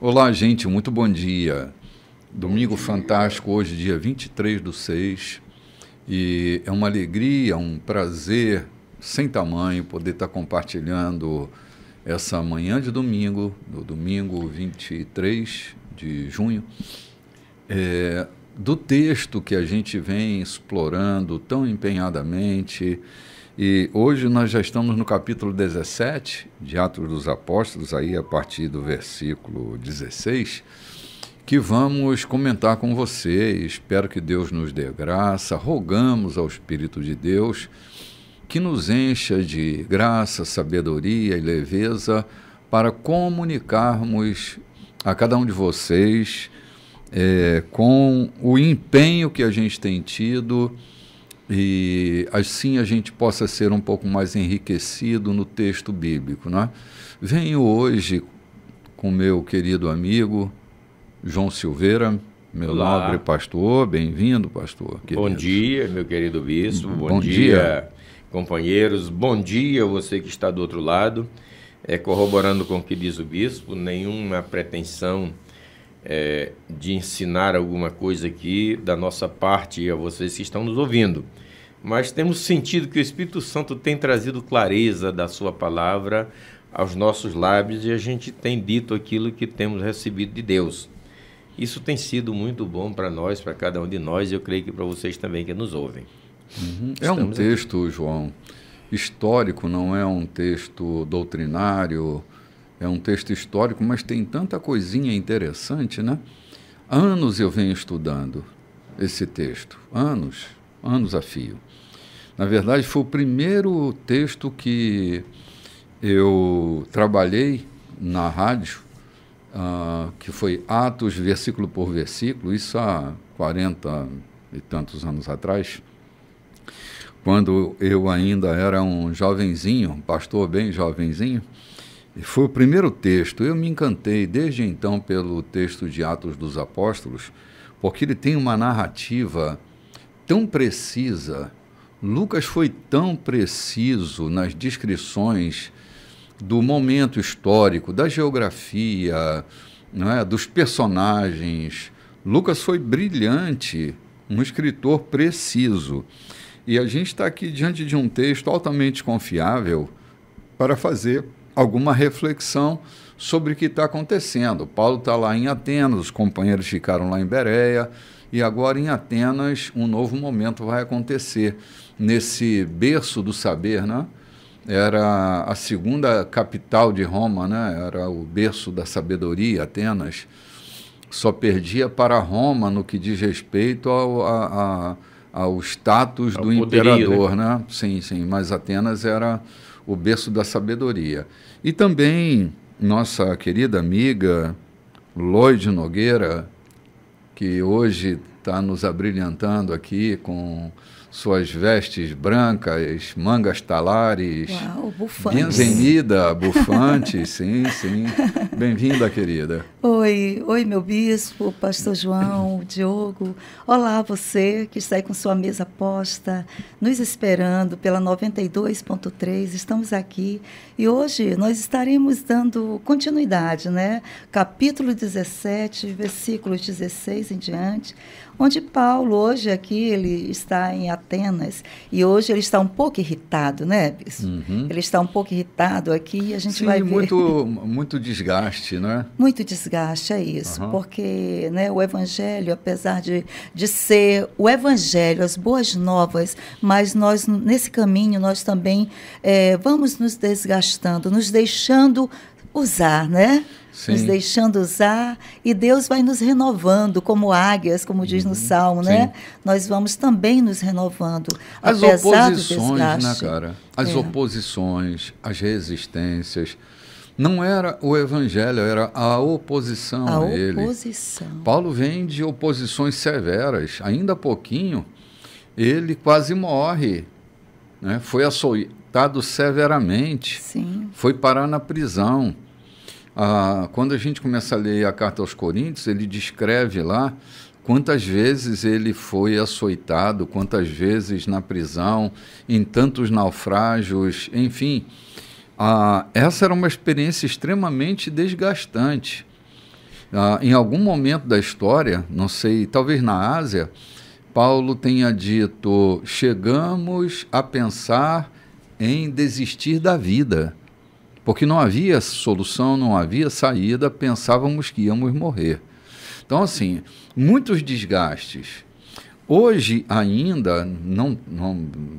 Olá, gente, muito bom dia. Domingo fantástico, hoje, dia 23/6, e é uma alegria, um prazer sem tamanho poder estar compartilhando essa manhã de domingo, do domingo 23 de junho, do texto que a gente vem explorando tão empenhadamente. E hoje nós já estamos no capítulo 17 de Atos dos Apóstolos, aí a partir do versículo 16, que vamos comentar com você. Espero que Deus nos dê graça. Rogamos ao Espírito de Deus que nos encha de graça, sabedoria e leveza para comunicarmos a cada um de vocês com o empenho que a gente tem tido, e assim a gente possa ser um pouco mais enriquecido no texto bíblico, né? Venho hoje com meu querido amigo João Silveira, meu Olá. nobre pastor. Bem-vindo, pastor querido. Bom dia, meu querido bispo. Bom dia, companheiros. Bom dia você que está do outro lado. Corroborando com o que diz o bispo, nenhuma pretensão de ensinar alguma coisa aqui da nossa parte a vocês que estão nos ouvindo. Mas temos sentido que o Espírito Santo tem trazido clareza da sua palavra aos nossos lábios e a gente tem dito aquilo que temos recebido de Deus. Isso tem sido muito bom para nós, para cada um de nós, e eu creio que para vocês também que nos ouvem. É um texto, João, histórico, não é um texto doutrinário, é um texto histórico, mas tem tanta coisinha interessante, né? Anos eu venho estudando esse texto, anos a fio. Na verdade, foi o primeiro texto que eu trabalhei na rádio, que foi Atos, versículo por versículo, isso há 40 e tantos anos atrás, quando eu ainda era um jovenzinho, um pastor bem jovenzinho. Foi o primeiro texto. Eu me encantei desde então pelo texto de Atos dos Apóstolos, porque ele tem uma narrativa tão precisa. Lucas foi tão preciso nas descrições do momento histórico, da geografia, não é, dos personagens. Lucas foi brilhante, um escritor preciso. E a gente está aqui diante de um texto altamente confiável para fazer alguma reflexão sobre o que está acontecendo. Paulo está lá em Atenas, os companheiros ficaram lá em Bereia, e agora em Atenas um novo momento vai acontecer. Nesse berço do saber, né? Era a segunda capital de Roma, né? Era o berço da sabedoria, Atenas. Só perdia para Roma no que diz respeito ao status do imperador, né? Sim, mas Atenas era o berço da sabedoria. E também nossa querida amiga Lloyd Nogueira, que hoje está nos abrilhantando aqui com suas vestes brancas, mangas talares. Uau, bufante. Bem-vinda, bufante, sim. Bem-vinda, querida. Oi, meu bispo, pastor João, Diogo. Olá, você que está aí com sua mesa posta, nos esperando pela 92.3. Estamos aqui e hoje nós estaremos dando continuidade, né? Capítulo 17, versículos 16 em diante, onde Paulo, hoje aqui, ele está em Atenas, e hoje ele está um pouco irritado, né, bispo? Uhum. Ele está um pouco irritado aqui, e a gente vai ver... muito desgaste, né? Muito desgaste, é isso, porque, né, o Evangelho, apesar de ser o Evangelho, as boas novas, mas nós, nesse caminho, nós também vamos nos desgastando, nos deixando usar, né? Sim. Nos deixando usar, e Deus vai nos renovando, como águias, como diz no Salmo, né? Nós vamos também nos renovando. As apesar oposições, do desgaste, né, cara? As oposições, as resistências. Não era o evangelho, era a oposição a ele. Oposição. Paulo vem de oposições severas. Ainda há pouquinho, ele quase morre, né? Foi açoitado severamente. Sim. Foi parar na prisão. Quando a gente começa a ler a carta aos Coríntios, ele descreve lá quantas vezes ele foi açoitado, quantas vezes na prisão, em tantos naufrágios, enfim. Essa era uma experiência extremamente desgastante. Em algum momento da história, não sei, talvez na Ásia, Paulo tenha dito: chegamos a pensar em desistir da vida, porque não havia solução, não havia saída, pensávamos que íamos morrer. Então, assim, muitos desgastes. Hoje ainda,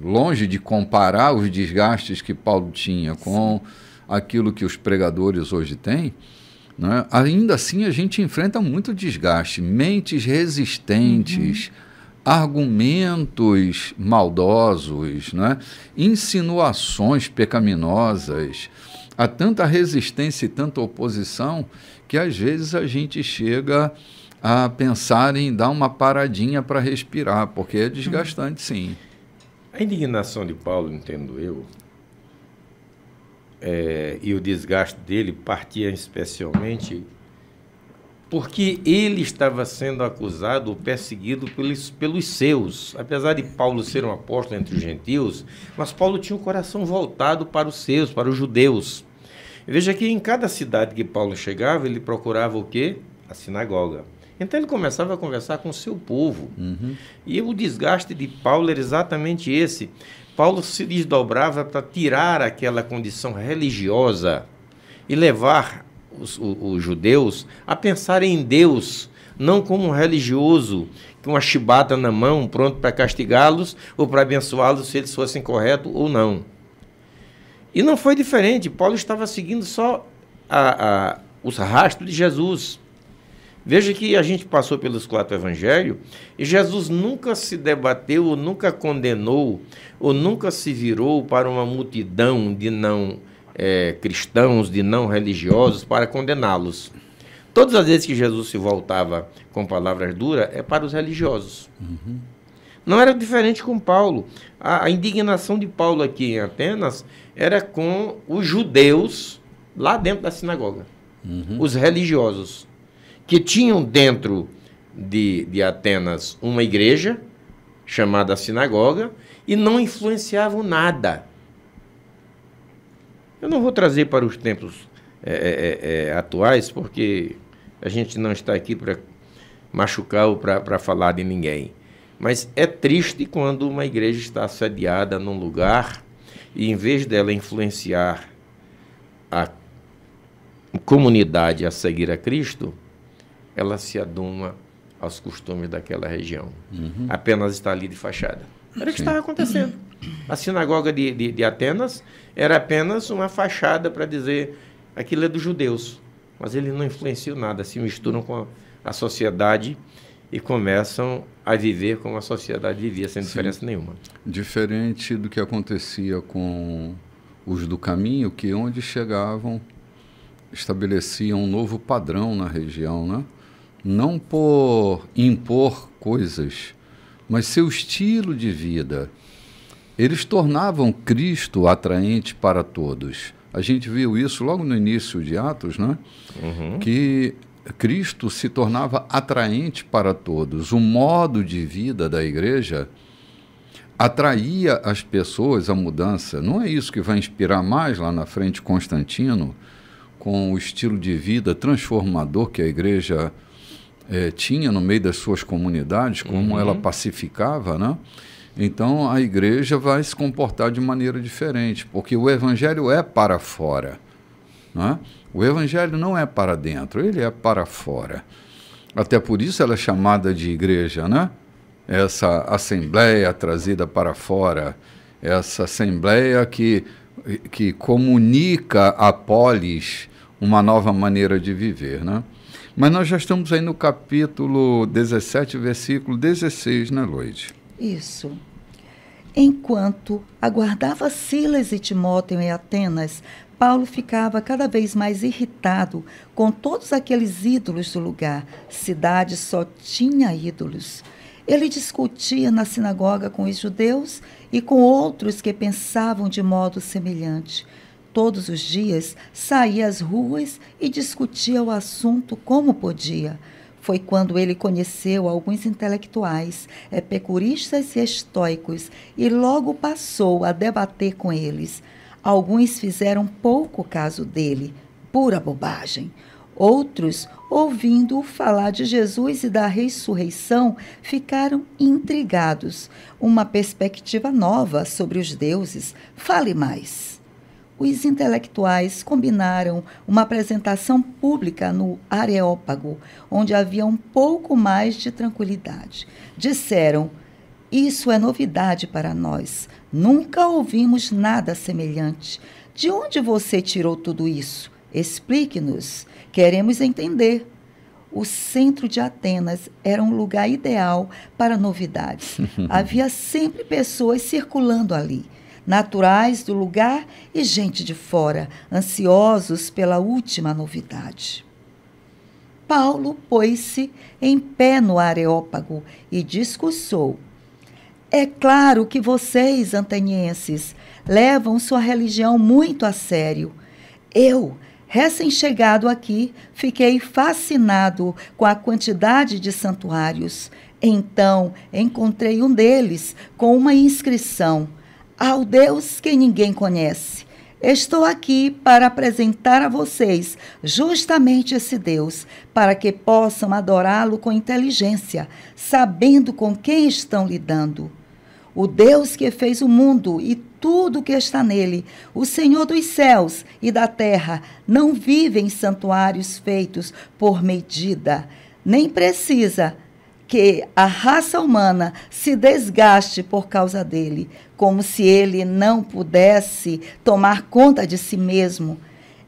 longe de comparar os desgastes que Paulo tinha com aquilo que os pregadores hoje têm, né? Ainda assim a gente enfrenta muito desgaste, mentes resistentes, argumentos maldosos, né? Insinuações pecaminosas. Há tanta resistência e tanta oposição que às vezes a gente chega a pensar em dar uma paradinha para respirar, porque é desgastante, sim. A indignação de Paulo, entendo eu, e o desgaste dele partia especialmente porque ele estava sendo acusado ou perseguido pelos seus. Apesar de Paulo ser um apóstolo entre os gentios, mas Paulo tinha o coração voltado para os seus, para os judeus. Veja que em cada cidade que Paulo chegava, ele procurava o quê? A sinagoga. Então ele começava a conversar com o seu povo. E o desgaste de Paulo era exatamente esse. Paulo se desdobrava para tirar aquela condição religiosa e levar os judeus a pensar em Deus, não como um religioso com uma chibata na mão, pronto para castigá-los ou para abençoá-los se eles fossem corretos ou não. E não foi diferente. Paulo estava seguindo só os rastros de Jesus. Veja que a gente passou pelos 4 evangelhos e Jesus nunca se debateu, ou nunca condenou, ou nunca se virou para uma multidão de não cristãos, de não religiosos, para condená-los. Todas as vezes que Jesus se voltava com palavras duras, é para os religiosos. Não era diferente com Paulo. A indignação de Paulo aqui em Atenas era com os judeus lá dentro da sinagoga, os religiosos, que tinham dentro de Atenas uma igreja chamada sinagoga e não influenciavam nada. Eu não vou trazer para os tempos atuais, porque a gente não está aqui para machucar ou para falar de ninguém. Mas é triste quando uma igreja está assediada num lugar e, em vez dela influenciar a comunidade a seguir a Cristo, ela se aduma aos costumes daquela região. Apenas está ali de fachada. Era o que estava acontecendo. A sinagoga de Atenas era apenas uma fachada para dizer aquilo é dos judeus. Mas eles não influenciam nada, se misturam com a sociedade e começam a viver como a sociedade vivia, sem diferença nenhuma. Diferente do que acontecia com os do caminho, que onde chegavam, estabeleciam um novo padrão na região, né? Não por impor coisas, mas seu estilo de vida. Eles tornavam Cristo atraente para todos. A gente viu isso logo no início de Atos, né? Que Cristo se tornava atraente para todos. O modo de vida da igreja atraía as pessoas à mudança. Não é isso que vai inspirar mais lá na frente Constantino, com o estilo de vida transformador que a igreja tinha no meio das suas comunidades, como ela pacificava, né? Então a igreja vai se comportar de maneira diferente, porque o evangelho é para fora, né? O evangelho não é para dentro, ele é para fora. Até por isso ela é chamada de igreja, né? Essa assembleia trazida para fora, essa assembleia que comunica a polis uma nova maneira de viver, né? Mas nós já estamos aí no capítulo 17, versículo 16, né, Loide? Isso. Enquanto aguardava Silas e Timóteo em Atenas, Paulo ficava cada vez mais irritado com todos aqueles ídolos do lugar. Cidade só tinha ídolos. Ele discutia na sinagoga com os judeus e com outros que pensavam de modo semelhante. Todos os dias saía às ruas e discutia o assunto como podia. Foi quando ele conheceu alguns intelectuais, epicuristas e estoicos, e logo passou a debater com eles. Alguns fizeram pouco caso dele, pura bobagem. Outros, ouvindo falar de Jesus e da ressurreição, ficaram intrigados. Uma perspectiva nova sobre os deuses. Fale mais. Os intelectuais combinaram uma apresentação pública no Areópago, onde havia um pouco mais de tranquilidade. Disseram: isso é novidade para nós. Nunca ouvimos nada semelhante. De onde você tirou tudo isso? Explique-nos. Queremos entender. O centro de Atenas era um lugar ideal para novidades. Havia sempre pessoas circulando ali, naturais do lugar e gente de fora, ansiosos pela última novidade. Paulo pôs-se em pé no Areópago e discursou: é claro que vocês, atenienses, levam sua religião muito a sério. Eu, recém-chegado aqui, fiquei fascinado com a quantidade de santuários. Então, encontrei um deles com uma inscrição: ao Deus que ninguém conhece. Estou aqui para apresentar a vocês justamente esse Deus, para que possam adorá-lo com inteligência, sabendo com quem estão lidando. O Deus que fez o mundo e tudo que está nele, o Senhor dos céus e da terra, não vive em santuários feitos por medida, nem precisa que a raça humana se desgaste por causa dele, como se ele não pudesse tomar conta de si mesmo.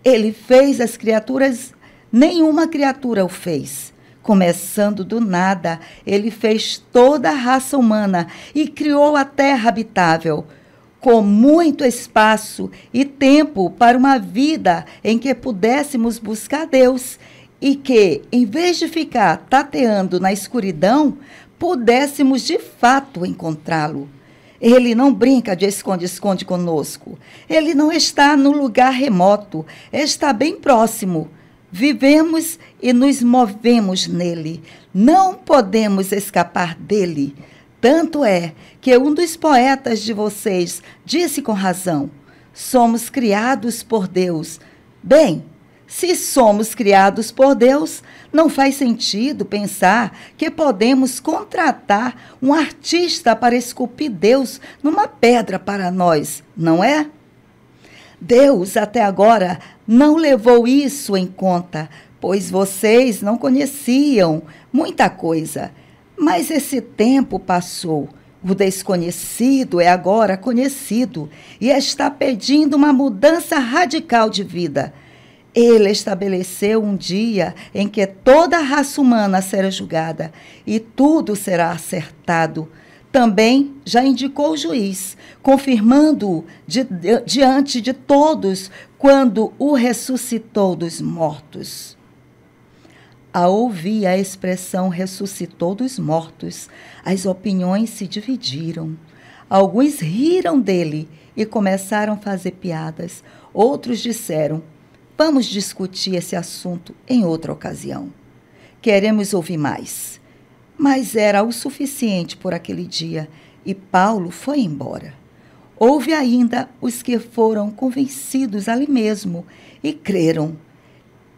Ele fez as criaturas, nenhuma criatura o fez. Começando do nada, ele fez toda a raça humana e criou a terra habitável, com muito espaço e tempo para uma vida em que pudéssemos buscar Deus e que, em vez de ficar tateando na escuridão, pudéssemos de fato encontrá-lo. Ele não brinca de esconde-esconde conosco. Ele não está no lugar remoto, está bem próximo. Vivemos e nos movemos nele. Não podemos escapar dele. Tanto é que um dos poetas de vocês disse com razão: somos criados por Deus. Bem, se somos criados por Deus, não faz sentido pensar que podemos contratar um artista para esculpir Deus numa pedra para nós, não é? Deus, até agora, não levou isso em conta, pois vocês não conheciam muita coisa. Mas esse tempo passou. O desconhecido é agora conhecido e está pedindo uma mudança radical de vida. Ele estabeleceu um dia em que toda a raça humana será julgada e tudo será acertado. Também já indicou o juiz, confirmando-o diante de todos quando o ressuscitou dos mortos. Ao ouvir a expressão ressuscitou dos mortos, as opiniões se dividiram. Alguns riram dele e começaram a fazer piadas. Outros disseram: vamos discutir esse assunto em outra ocasião. Queremos ouvir mais. Mas era o suficiente por aquele dia e Paulo foi embora. Houve ainda os que foram convencidos ali mesmo e creram.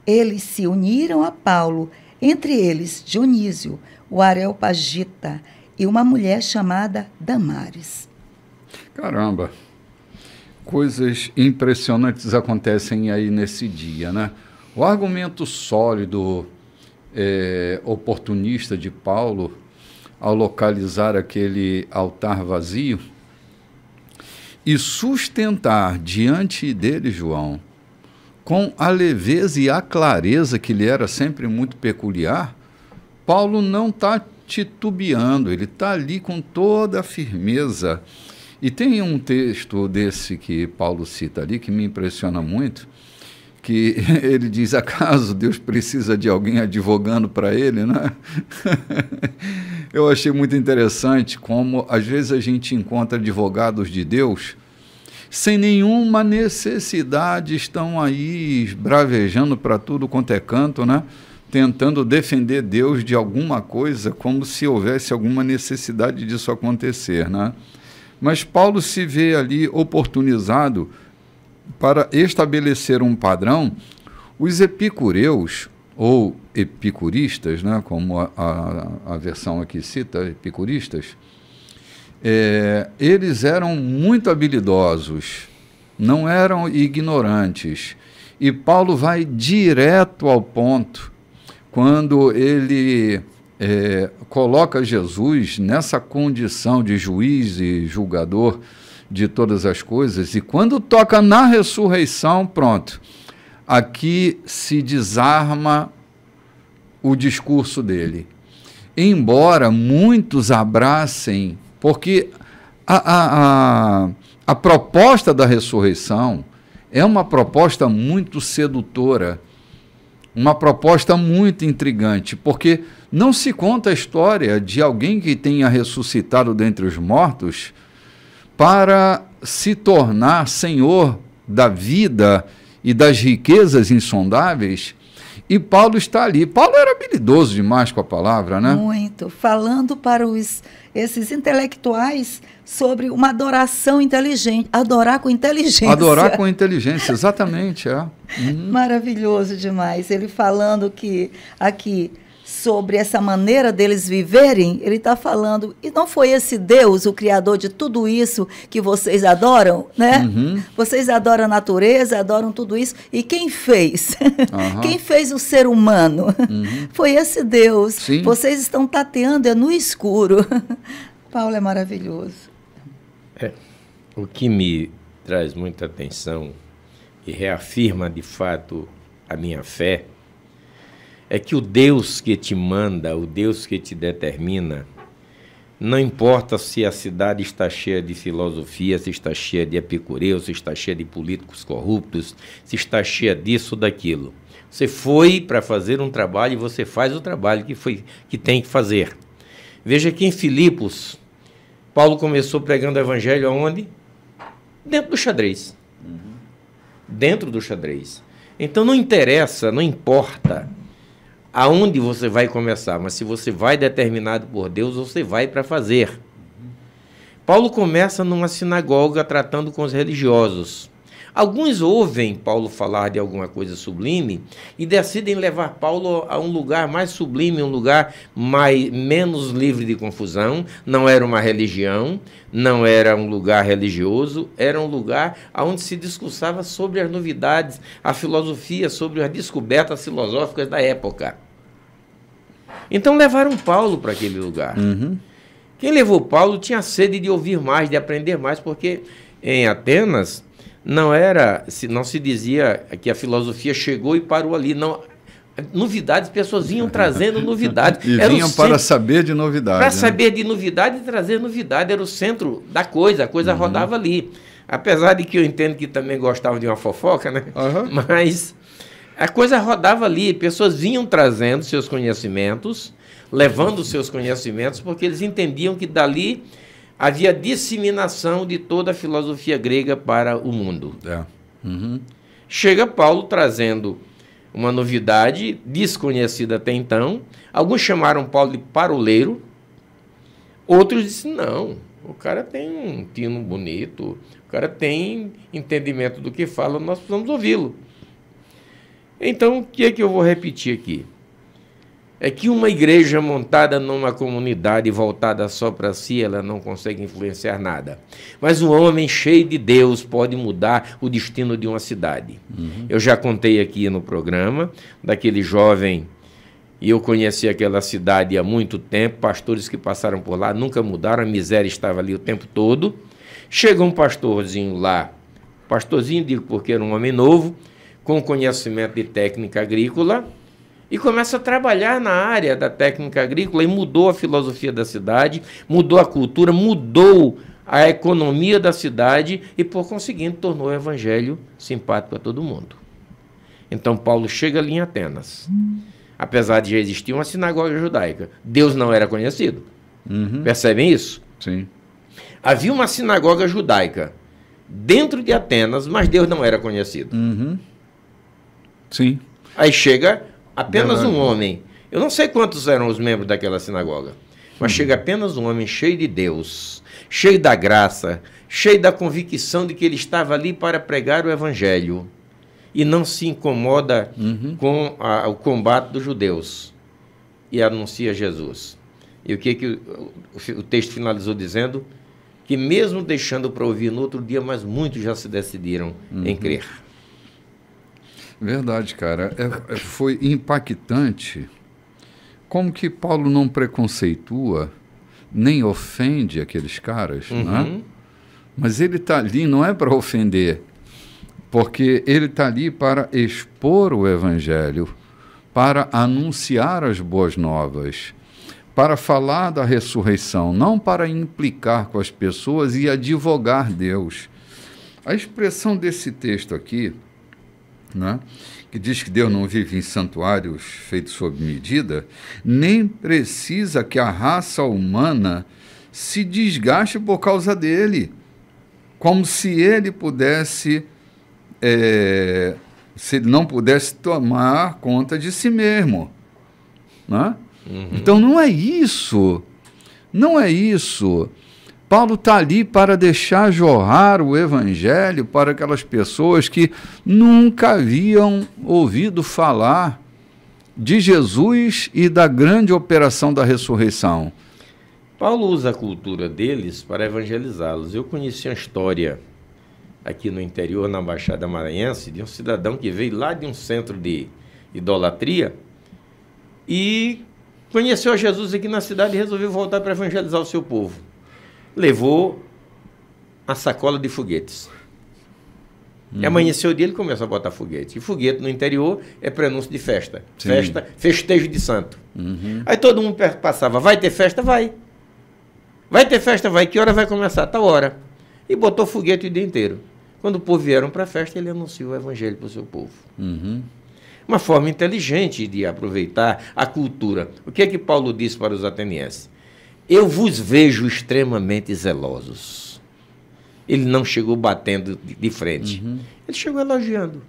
Eles se uniram a Paulo, entre eles Dionísio, o Areopagita e uma mulher chamada Damares. Caramba! Coisas impressionantes acontecem aí nesse dia, né? O argumento sólido, oportunista de Paulo, ao localizar aquele altar vazio e sustentar diante dele, João, com a leveza e a clareza que lhe era sempre muito peculiar, Paulo não está titubeando, ele está ali com toda a firmeza. E tem um texto desse que Paulo cita ali, que me impressiona muito, que ele diz: acaso Deus precisa de alguém advogando para ele, né? Eu achei muito interessante como, às vezes, a gente encontra advogados de Deus sem nenhuma necessidade, estão aí esbravejando para tudo quanto é canto, né? Tentando defender Deus de alguma coisa, como se houvesse alguma necessidade disso acontecer, né? Mas Paulo se vê ali oportunizado para estabelecer um padrão. Os epicureus, ou epicuristas, né, como a versão aqui cita, epicuristas, eles eram muito habilidosos, não eram ignorantes. E Paulo vai direto ao ponto quando ele coloca Jesus nessa condição de juiz e julgador de todas as coisas, e quando toca na ressurreição, pronto, aqui se desarma o discurso dele. Embora muitos abracem, porque a proposta da ressurreição é uma proposta muito sedutora, uma proposta muito intrigante, porque não se conta a história de alguém que tenha ressuscitado dentre os mortos para se tornar senhor da vida e das riquezas insondáveis, e Paulo está ali. Paulo era habilidoso demais com a palavra, né? Muito, falando para esses intelectuais sobre uma adoração inteligente, adorar com inteligência. Adorar com inteligência, exatamente, Maravilhoso demais. Ele falando que aqui sobre essa maneira deles viverem, ele está falando, e não foi esse Deus, o Criador de tudo isso que vocês adoram, né? Vocês adoram a natureza, adoram tudo isso, e quem fez? Quem fez o ser humano? Foi esse Deus. Sim. Vocês estão tateando no escuro. Paulo é maravilhoso. O que me traz muita atenção e reafirma de fato a minha fé é que o Deus que te manda, o Deus que te determina, não importa se a cidade está cheia de filosofia, se está cheia de epicureus, se está cheia de políticos corruptos, se está cheia disso ou daquilo. Você foi para fazer um trabalho e você faz o trabalho que tem que fazer. Veja que em Filipos, Paulo começou pregando o evangelho aonde? Dentro do xadrez. Dentro do xadrez. Então não interessa, não importa aonde você vai começar, mas se você vai determinado por Deus, você vai para fazer. Paulo começa numa sinagoga tratando com os religiosos. Alguns ouvem Paulo falar de alguma coisa sublime e decidem levar Paulo a um lugar mais sublime, um lugar menos livre de confusão. Não era uma religião, não era um lugar religioso, era um lugar onde se discursava sobre as novidades, a filosofia, sobre as descobertas filosóficas da época. Então levaram Paulo para aquele lugar. Quem levou Paulo tinha sede de ouvir mais, de aprender mais, porque em Atenas não se dizia que a filosofia chegou e parou ali. Não, novidades, pessoas vinham trazendo novidades. E vinham para saber de novidade. Para saber de novidade e trazer novidade. Era o centro da coisa, a coisa rodava ali. Apesar de que eu entendo que também gostavam de uma fofoca, né? Mas a coisa rodava ali, pessoas vinham trazendo seus conhecimentos, levando seus conhecimentos, porque eles entendiam que dali havia disseminação de toda a filosofia grega para o mundo. Chega Paulo trazendo uma novidade desconhecida até então. Alguns chamaram Paulo de paroleiro, outros disseram, não, o cara tem um tino bonito, o cara tem entendimento do que fala, nós precisamos ouvi-lo. Então, o que é que eu vou repetir aqui? É que uma igreja montada numa comunidade voltada só para si, ela não consegue influenciar nada. Mas um homem cheio de Deus pode mudar o destino de uma cidade. Eu já contei aqui no programa daquele jovem, e eu conheci aquela cidade há muito tempo, pastores que passaram por lá, nunca mudaram, a miséria estava ali o tempo todo. Chega um pastorzinho lá, pastorzinho digo porque era um homem novo, com conhecimento de técnica agrícola, e começa a trabalhar na área da técnica agrícola e mudou a filosofia da cidade, mudou a cultura, mudou a economia da cidade e, por conseguinte, tornou o evangelho simpático a todo mundo. Então, Paulo chega ali em Atenas. Apesar de já existir uma sinagoga judaica, Deus não era conhecido. Percebem isso? Sim. Havia uma sinagoga judaica dentro de Atenas, mas Deus não era conhecido. Sim. Aí chega apenas um homem. Eu não sei quantos eram os membros daquela sinagoga, mas chega apenas um homem cheio de Deus, cheio da graça, cheio da convicção de que ele estava ali para pregar o evangelho. e não se incomoda com o combate dos judeus e anuncia Jesus. E o que o texto finalizou dizendo? Que mesmo deixando para ouvir no outro dia, mas muitos já se decidiram em crer. Verdade, cara. Foi impactante como que Paulo não preconceitua, nem ofende aqueles caras, né? Mas ele está ali não é para ofender, porque ele está ali para expor o Evangelho, para anunciar as boas novas, para falar da ressurreição, não para implicar com as pessoas e advogar Deus. A expressão desse texto aqui, né, que diz que Deus não vive em santuários feitos sob medida, nem precisa que a raça humana se desgaste por causa dele, como se ele pudesse, se ele não pudesse tomar conta de si mesmo, né? Então não é isso, não é isso. Paulo está ali para deixar jorrar o Evangelho para aquelas pessoas que nunca haviam ouvido falar de Jesus e da grande operação da ressurreição. Paulo usa a cultura deles para evangelizá-los. Eu conheci uma história aqui no interior, na Baixada Maranhense, de um cidadão que veio lá de um centro de idolatria e conheceu a Jesus aqui na cidade e resolveu voltar para evangelizar o seu povo. Levou a sacola de foguetes. E amanheceu o dia, ele começou a botar foguete. E foguete no interior é prenúncio de festa. Sim. Festejo de santo. Aí todo mundo passava, vai ter festa? Vai. Vai ter festa? Vai. Que hora vai começar? Tal hora. E botou foguete o dia inteiro. Quando o povo vieram para a festa, ele anunciou o evangelho para o seu povo. Uma forma inteligente de aproveitar a cultura. O que é que Paulo disse para os atenienses? Eu vos vejo extremamente zelosos. Ele não chegou batendo de frente. Ele chegou elogiando.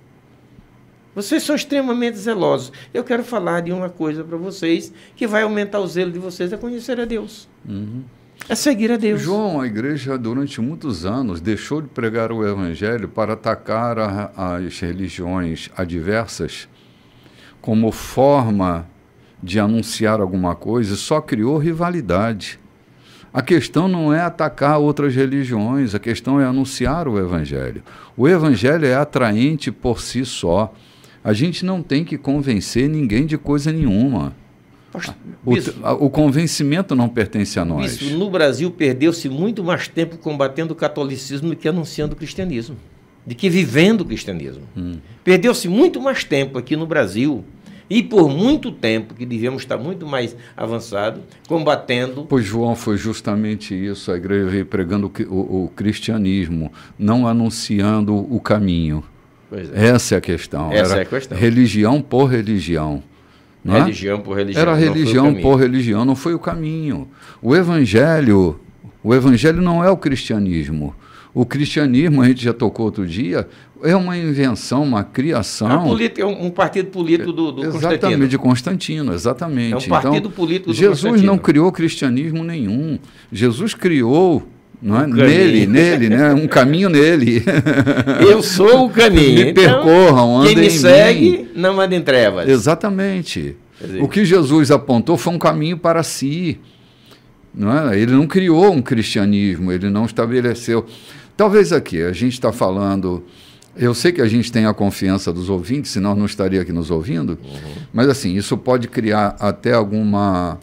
Vocês são extremamente zelosos. Eu quero falar de uma coisa para vocês que vai aumentar o zelo de vocês, é conhecer a Deus. É seguir a Deus. João, a igreja durante muitos anos deixou de pregar o evangelho para atacar as religiões adversas como forma de anunciar alguma coisa e só criou rivalidade. A questão não é atacar outras religiões, a questão é anunciar o evangelho. O evangelho é atraente por si só. A gente não tem que convencer ninguém de coisa nenhuma. O convencimento não pertence a nós. Bispo, no Brasil perdeu-se muito mais tempo combatendo o catolicismo do que anunciando o cristianismo, do que vivendo o cristianismo. Perdeu-se muito mais tempo aqui no Brasil e por muito tempo, que devíamos estar muito mais avançados, combatendo... Pois, João, foi justamente isso. A igreja veio pregando o cristianismo, não anunciando o caminho. Pois é. Essa é a questão. Essa é a questão. Religião por religião. Não é? Religião por religião. Era religião por religião, não foi o caminho. O evangelho não é o cristianismo. O cristianismo, a gente já tocou outro dia, é uma invenção, uma criação. É um partido político do Constantino. Exatamente, de Constantino, exatamente. É um partido político do Jesus Constantino. não criou cristianismo nenhum. Jesus criou, não é? Nele, né? Um caminho nele. Eu sou o caminho. Me percorram, andem em mim. Quem me segue, não anda em trevas. Exatamente. O que Jesus apontou foi um caminho para si. Não é? Ele não criou um cristianismo, ele não estabeleceu. Talvez aqui, a gente está falando... Eu sei que a gente tem a confiança dos ouvintes, senão não estaria aqui nos ouvindo, mas assim, isso pode criar até alguma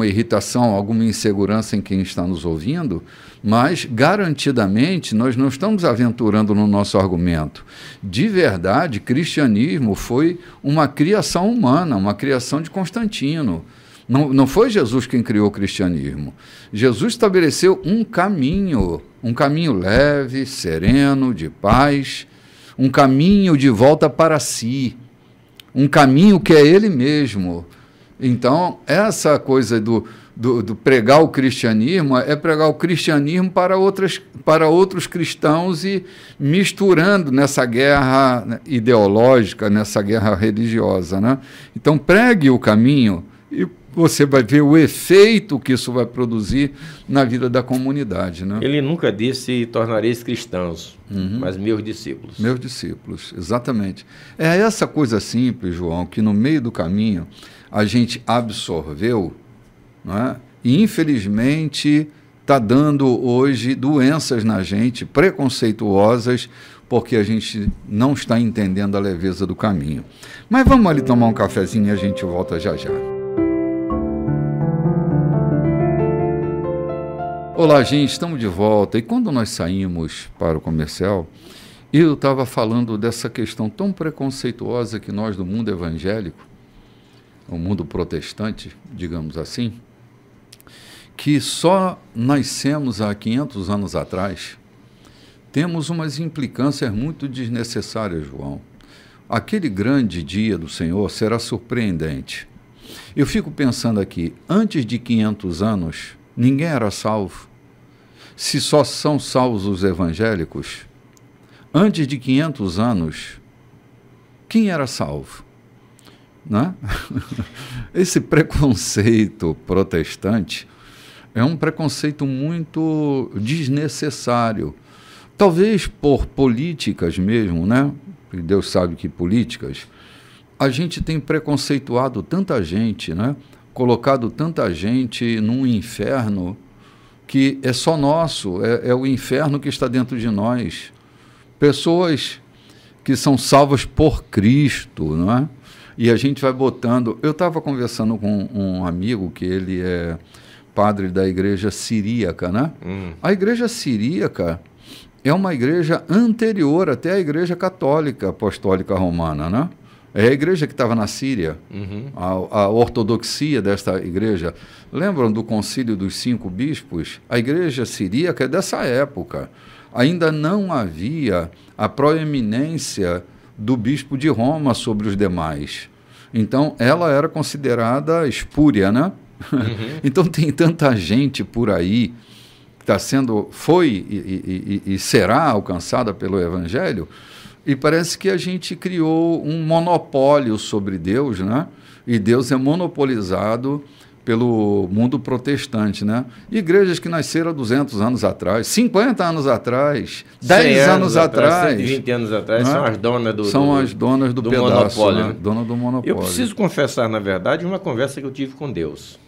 irritação, alguma insegurança em quem está nos ouvindo, mas garantidamente nós não estamos aventurando no nosso argumento. De verdade, cristianismo foi uma criação humana, uma criação de Constantino. Não foi Jesus quem criou o cristianismo. Jesus estabeleceu um caminho leve, sereno, de paz, um caminho de volta para si, um caminho que é ele mesmo. Então, essa coisa do pregar o cristianismo é pregar o cristianismo para outros cristãos e misturando nessa guerra ideológica, nessa guerra religiosa, né? Então, pregue o caminho e você vai ver o efeito que isso vai produzir na vida da comunidade, né? Ele nunca disse tornareis cristãos, mas meus discípulos. Meus discípulos, exatamente. É essa coisa simples, João, que no meio do caminho a gente absorveu, né? E infelizmente está dando hoje doenças na gente, preconceituosas, porque a gente não está entendendo a leveza do caminho. Mas vamos ali tomar um cafezinho e a gente volta já já. Olá, gente, estamos de volta. E quando nós saímos para o comercial, eu estava falando dessa questão tão preconceituosa que nós do mundo evangélico, o mundo protestante, digamos assim, que só nascemos há 500 anos atrás, temos umas implicâncias muito desnecessárias, João. Aquele grande dia do Senhor será surpreendente. Eu fico pensando aqui, antes de 500 anos, ninguém era salvo. Se só são salvos os evangélicos, antes de 500 anos, quem era salvo? Né? Esse preconceito protestante é um preconceito muito desnecessário. Talvez por políticas mesmo, né? E Deus sabe que políticas, a gente tem preconceituado tanta gente, né? Colocado tanta gente num inferno que é só nosso, é o inferno que está dentro de nós. Pessoas que são salvas por Cristo, não é? E a gente vai botando... Eu estava conversando com um amigo que ele é padre da igreja siríaca, né? A igreja siríaca é uma igreja anterior até à igreja católica apostólica romana, né? É a igreja que estava na Síria, a ortodoxia desta igreja. Lembram do concílio dos 5 bispos? A igreja siríaca é dessa época. Ainda não havia a proeminência do bispo de Roma sobre os demais. Então, ela era considerada espúria, né? Então, tem tanta gente por aí que foi e será alcançada pelo Evangelho, e parece que a gente criou um monopólio sobre Deus, né? E Deus é monopolizado pelo mundo protestante, né? Igrejas que nasceram há 200 anos atrás, 50 anos atrás, 10 anos atrás, 120 anos atrás, né? São as donas do pedaço, monopólio, né? Dona do monopólio. Eu preciso confessar, na verdade, uma conversa que eu tive com Deus.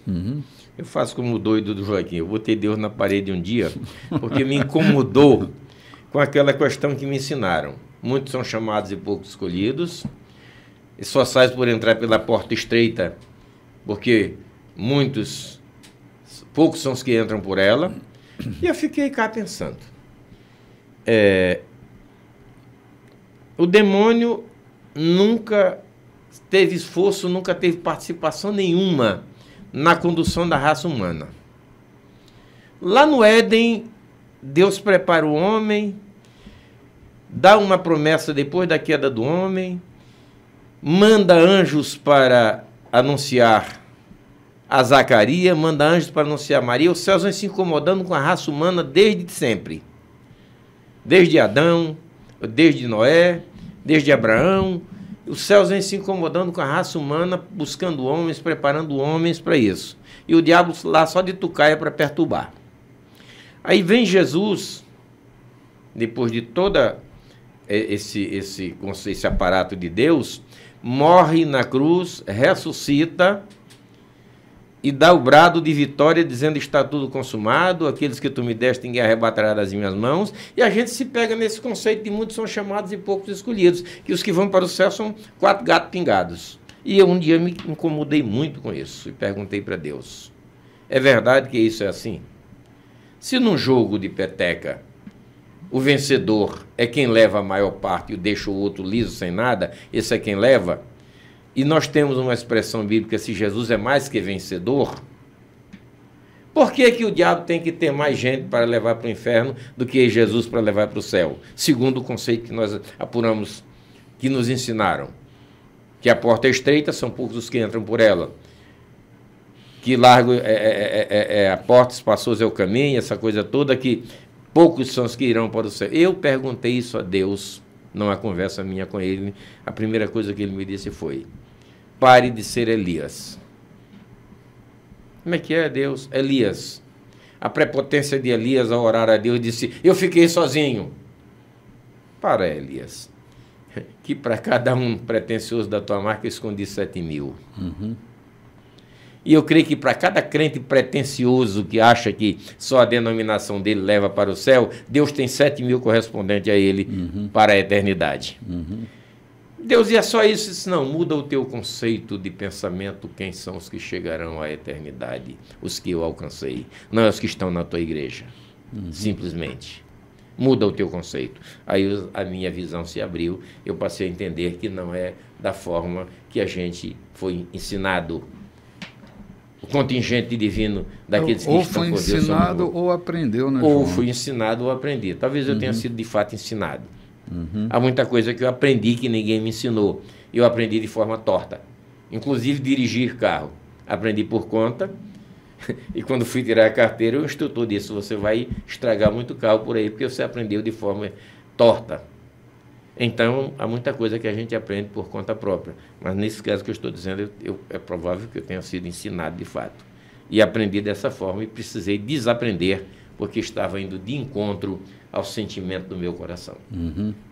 Eu faço como o doido do Joaquim. Eu botei Deus na parede um dia, porque me incomodou com aquela questão que me ensinaram. Muitos são chamados e poucos escolhidos, e só sai por entrar pela porta estreita, porque poucos são os que entram por ela. E eu fiquei cá pensando. O demônio nunca teve esforço, nunca teve participação nenhuma na condução da raça humana. Lá no Éden, Deus prepara o homem, dá uma promessa depois da queda do homem, manda anjos para anunciar a Zacarias, manda anjos para anunciar a Maria. Os céus vão se incomodando com a raça humana desde sempre. Desde Adão, desde Noé, desde Abraão. Os céus vêm se incomodando com a raça humana, buscando homens, preparando homens para isso. E o diabo lá só de tucaia para perturbar. Aí vem Jesus, depois de toda esse aparato de Deus, morre na cruz, ressuscita e dá o brado de vitória, dizendo: está tudo consumado, aqueles que tu me deste ninguém arrebatará das minhas mãos. E a gente se pega nesse conceito de muitos são chamados e poucos escolhidos, que os que vão para o céu são 4 gatos pingados. E eu um dia me incomodei muito com isso e perguntei para Deus: é verdade que isso é assim? Se num jogo de peteca o vencedor é quem leva a maior parte e deixa o outro liso sem nada, esse é quem leva, e nós temos uma expressão bíblica: se Jesus é mais que vencedor, por que o diabo tem que ter mais gente para levar para o inferno do que Jesus para levar para o céu? Segundo o conceito que nós apuramos, que nos ensinaram, que a porta é estreita, são poucos os que entram por ela, que largo a porta, espaçoso é o caminho, essa coisa toda, que poucos são os que irão para o céu. Eu perguntei isso a Deus, numa conversa minha com ele. A primeira coisa que ele me disse foi: pare de ser Elias. Como é que é, Deus? Elias. A prepotência de Elias ao orar a Deus disse, eu fiquei sozinho. Para, Elias, que para cada um pretensioso da tua marca eu escondi 7.000. E eu creio que para cada crente pretensioso que acha que só a denominação dele leva para o céu, Deus tem 7.000 correspondentes a ele para a eternidade. Deus, e é só isso? Disse, não, muda o teu conceito de pensamento, quem são os que chegarão à eternidade, os que eu alcancei, não é os que estão na tua igreja, simplesmente. Muda o teu conceito. Aí a minha visão se abriu, eu passei a entender que não é da forma que a gente foi ensinado. O contingente divino daqueles que estão por Deus. Ou foi ensinado ou aprendeu, né, Ou João? fui ensinado ou aprendi. Talvez eu tenha sido de fato ensinado. Há muita coisa que eu aprendi que ninguém me ensinou. Eu aprendi de forma torta. Inclusive dirigir carro. Aprendi por conta. E quando fui tirar a carteira, o instrutor disse, você vai estragar muito carro por aí, porque você aprendeu de forma torta. Então, há muita coisa que a gente aprende por conta própria. Mas nesse caso que eu estou dizendo, é provável que eu tenha sido ensinado de fato. E aprendi dessa forma e precisei desaprender, porque estava indo de encontro ao sentimento do meu coração.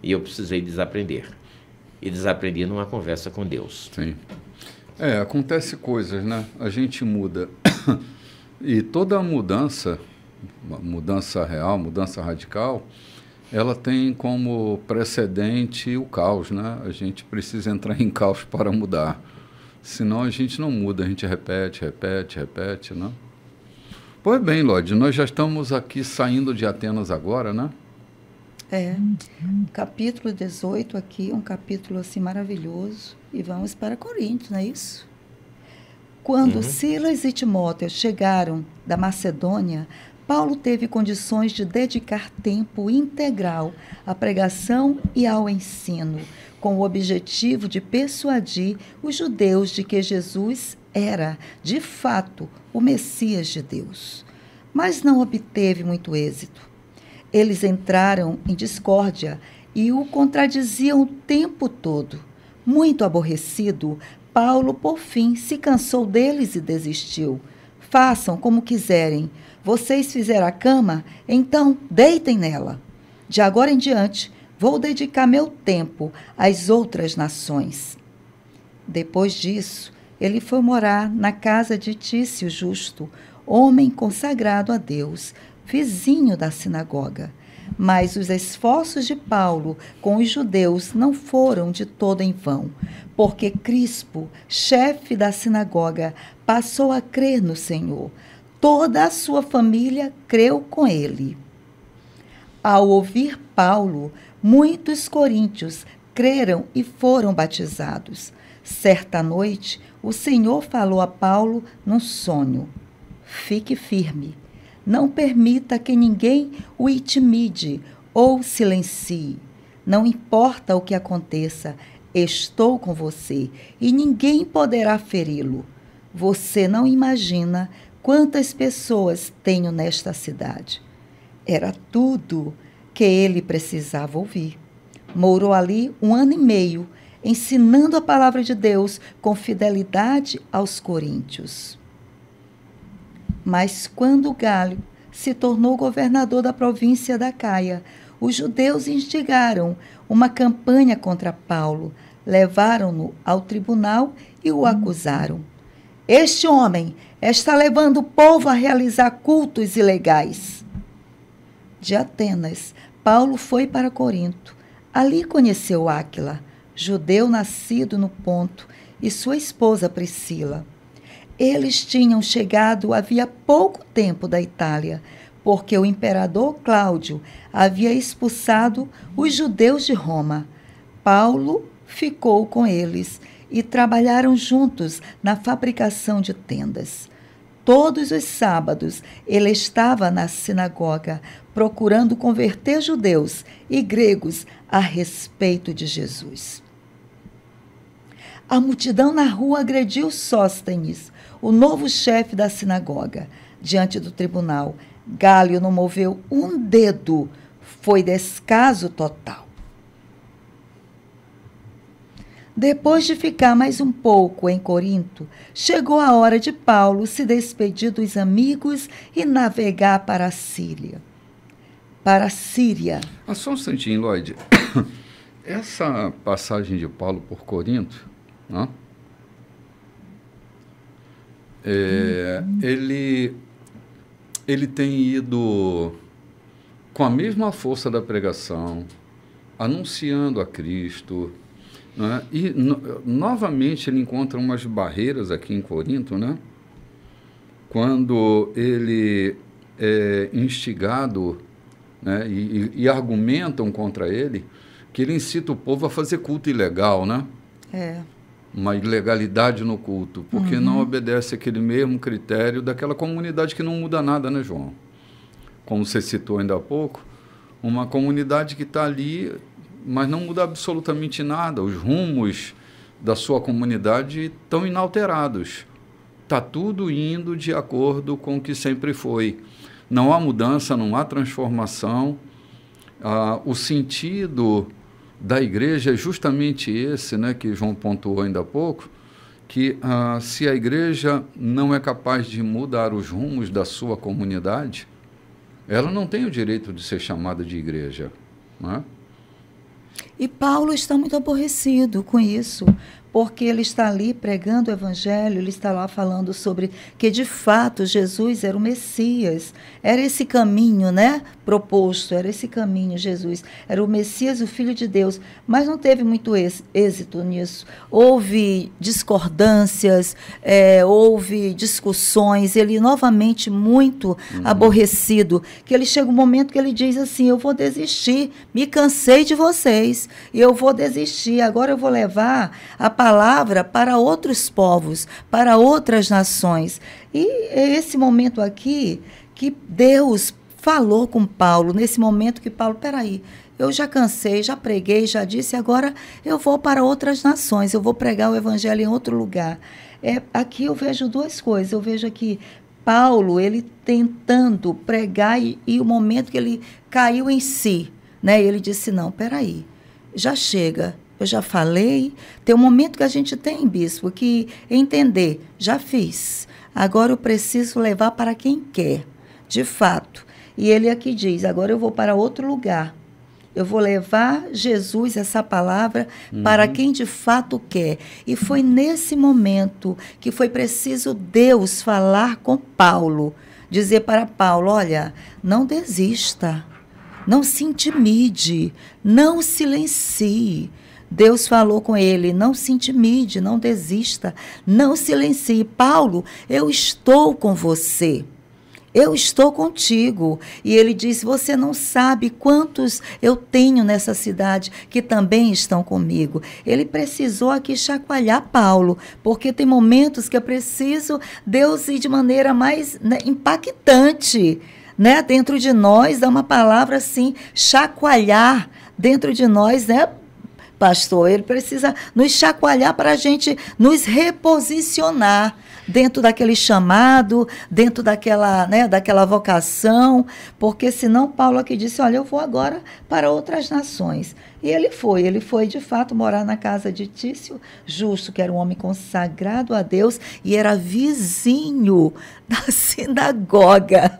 E eu precisei desaprender. E desaprendi numa conversa com Deus. Sim. Acontece coisas, né? A gente muda. E toda mudança real, mudança radical, ela tem como precedente o caos, né? A gente precisa entrar em caos para mudar. Senão a gente não muda, a gente repete, né? Pois bem, Lodi, nós já estamos aqui saindo de Atenas agora, né? Capítulo 18 aqui, um capítulo assim maravilhoso. E vamos para Corinto, não é isso? Quando Silas e Timóteo chegaram da Macedônia, Paulo teve condições de dedicar tempo integral à pregação e ao ensino, com o objetivo de persuadir os judeus de que Jesus era, de fato, o Messias de Deus. Mas não obteve muito êxito. Eles entraram em discórdia e o contradiziam o tempo todo. Muito aborrecido, Paulo, por fim, se cansou deles e desistiu. Façam como quiserem. Vocês fizeram a cama? Então deitem nela. De agora em diante, vou dedicar meu tempo às outras nações. Depois disso, ele foi morar na casa de Tício Justo, homem consagrado a Deus, vizinho da sinagoga. Mas os esforços de Paulo com os judeus não foram de todo em vão, porque Crispo, chefe da sinagoga, passou a crer no Senhor. Toda a sua família creu com ele. Ao ouvir Paulo, muitos coríntios creram e foram batizados. Certa noite, o Senhor falou a Paulo num sonho: fique firme. Não permita que ninguém o intimide ou silencie. Não importa o que aconteça, estou com você e ninguém poderá feri-lo. Você não imagina quantas pessoas tenho nesta cidade. Era tudo que ele precisava ouvir. Morou ali 1 ano e meio, ensinando a palavra de Deus com fidelidade aos coríntios. Mas quando Gálio se tornou governador da província da Caia, os judeus instigaram uma campanha contra Paulo, levaram-no ao tribunal e o acusaram. Este homem está levando o povo a realizar cultos ilegais. De Atenas, Paulo foi para Corinto. Ali conheceu Áquila, judeu nascido no Ponto, e sua esposa Priscila. Eles tinham chegado havia pouco tempo da Itália, porque o imperador Cláudio havia expulsado os judeus de Roma. Paulo ficou com eles e trabalharam juntos na fabricação de tendas. Todos os sábados ele estava na sinagoga, procurando converter judeus e gregos a respeito de Jesus. A multidão na rua agrediu Sóstenes, o novo chefe da sinagoga. Diante do tribunal, Gálio não moveu um dedo, foi descaso total. Depois de ficar mais um pouco em Corinto, chegou a hora de Paulo se despedir dos amigos e navegar para a Síria. Só um instantinho, Lloyd. Essa passagem de Paulo por Corinto, né? Ele tem ido com a mesma força da pregação, anunciando a Cristo, né? E novamente ele encontra umas barreiras aqui em Corinto, né? Quando ele é instigado, né? E argumentam contra ele que ele incita o povo a fazer culto ilegal, né? Uma ilegalidade no culto, porque não obedece aquele mesmo critério daquela comunidade que não muda nada, né, João? Como você citou ainda há pouco, uma comunidade que está ali, mas não muda absolutamente nada. Os rumos da sua comunidade estão inalterados. Está tudo indo de acordo com o que sempre foi. Não há mudança, não há transformação. O sentido da igreja é justamente esse, né, que João pontuou ainda há pouco, que se a igreja não é capaz de mudar os rumos da sua comunidade, ela não tem o direito de ser chamada de igreja, não é? E Paulo está muito aborrecido com isso, porque ele está ali pregando o evangelho, ele está lá falando sobre que, de fato, Jesus era o Messias, era esse caminho, né, proposto, era esse caminho, Jesus, era o Messias, o Filho de Deus, mas não teve muito êxito nisso. Houve discordâncias, houve discussões, ele novamente muito aborrecido, que ele chega um momento que ele diz assim, eu vou desistir, me cansei de vocês, eu vou desistir, agora eu vou levar a palavra para outros povos, para outras nações. E é esse momento aqui que Deus falou com Paulo, nesse momento que Paulo, peraí, eu já cansei, já preguei, já disse, agora eu vou para outras nações, eu vou pregar o evangelho em outro lugar. Aqui eu vejo duas coisas, eu vejo aqui Paulo, ele tentando pregar e o momento que ele caiu em si, né? Ele disse, não, peraí, já chega, eu já falei, tem um momento que a gente tem, bispo, que entender, já fiz, agora eu preciso levar para quem quer, de fato. E ele aqui diz, agora eu vou para outro lugar, eu vou levar Jesus, essa palavra, para quem de fato quer. E foi nesse momento que foi preciso Deus falar com Paulo, dizer para Paulo, olha, não desista, não se intimide, não silencie. Deus falou com ele, não se intimide, não desista, não silencie. Paulo, eu estou com você, eu estou contigo. E ele disse, você não sabe quantos eu tenho nessa cidade que também estão comigo. Ele precisou aqui chacoalhar Paulo, porque tem momentos que é preciso Deus ir de maneira mais, né, impactante, né, dentro de nós, dar uma palavra assim, chacoalhar dentro de nós, né, pastor? Ele precisa nos chacoalhar para a gente nos reposicionar dentro daquele chamado, dentro daquela, né, daquela vocação, porque senão Paulo aqui disse, olha, eu vou agora para outras nações. E ele foi de fato morar na casa de Tício Justo, que era um homem consagrado a Deus e era vizinho da sinagoga.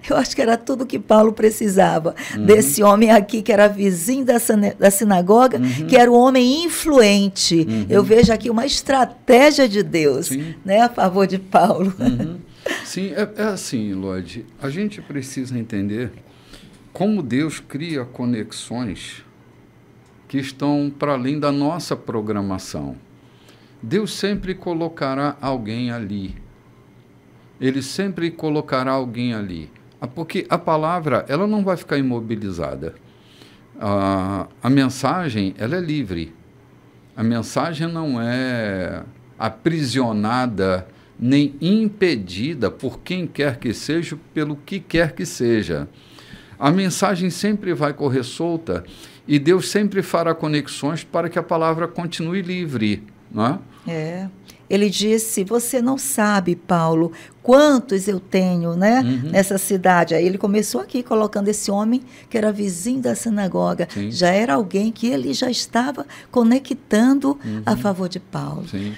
Eu acho que era tudo que Paulo precisava, desse homem aqui que era vizinho da sinagoga, que era um homem influente. Eu vejo aqui uma estratégia de Deus, né, a favor de Paulo. Sim, é assim, Lloyd, a gente precisa entender como Deus cria conexões que estão para além da nossa programação. Deus sempre colocará alguém ali. Ele sempre colocará alguém ali. Porque a palavra, ela não vai ficar imobilizada. A mensagem, ela é livre. A mensagem não é aprisionada nem impedida por quem quer que seja, pelo que quer que seja. A mensagem sempre vai correr solta e Deus sempre fará conexões para que a palavra continue livre. não é? É. Ele disse, você não sabe, Paulo, quantos eu tenho, né, nessa cidade. Aí ele começou aqui colocando esse homem que era vizinho da sinagoga. Sim. Já era alguém que ele já estava conectando a favor de Paulo. Sim.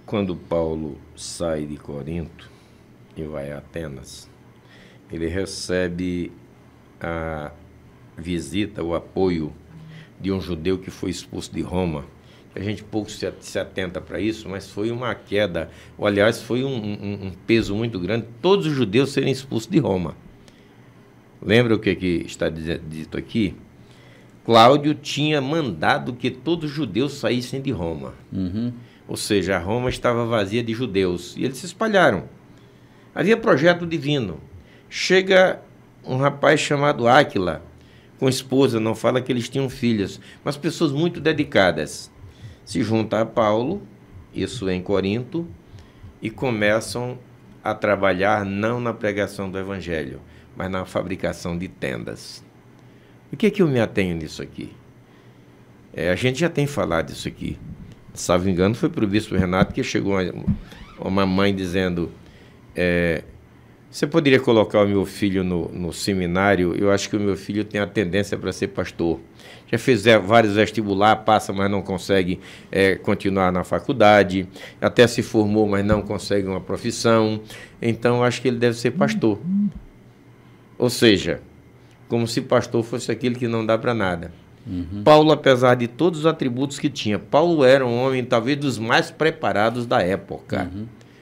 Quando Paulo sai de Corinto e vai a Atenas, ele recebe a visita, o apoio de um judeu que foi expulso de Roma. A gente pouco se atenta para isso, mas foi uma queda, ou, aliás, foi um peso muito grande, todos os judeus serem expulsos de Roma. Lembra o que está dito aqui? Cláudio tinha mandado que todos os judeus saíssem de Roma. Ou seja, Roma estava vazia de judeus, e eles se espalharam. Havia projeto divino. Chega um rapaz chamado Áquila, com esposa, não fala que eles tinham filhas, mas pessoas muito dedicadas. Se junta a Paulo, isso em Corinto, e começam a trabalhar não na pregação do Evangelho, mas na fabricação de tendas. O que é que eu me atenho nisso aqui? A gente já tem falado isso aqui. Salvo engano, foi para o bispo Renato que chegou uma mãe dizendo, você poderia colocar o meu filho no seminário? Eu acho que o meu filho tem a tendência para ser pastor. Já fez vários vestibular, passa, mas não consegue continuar na faculdade. Até se formou, mas não consegue uma profissão. Então, acho que ele deve ser pastor. Ou seja, como se pastor fosse aquele que não dá para nada. Paulo, apesar de todos os atributos que tinha, Paulo era um homem talvez dos mais preparados da época.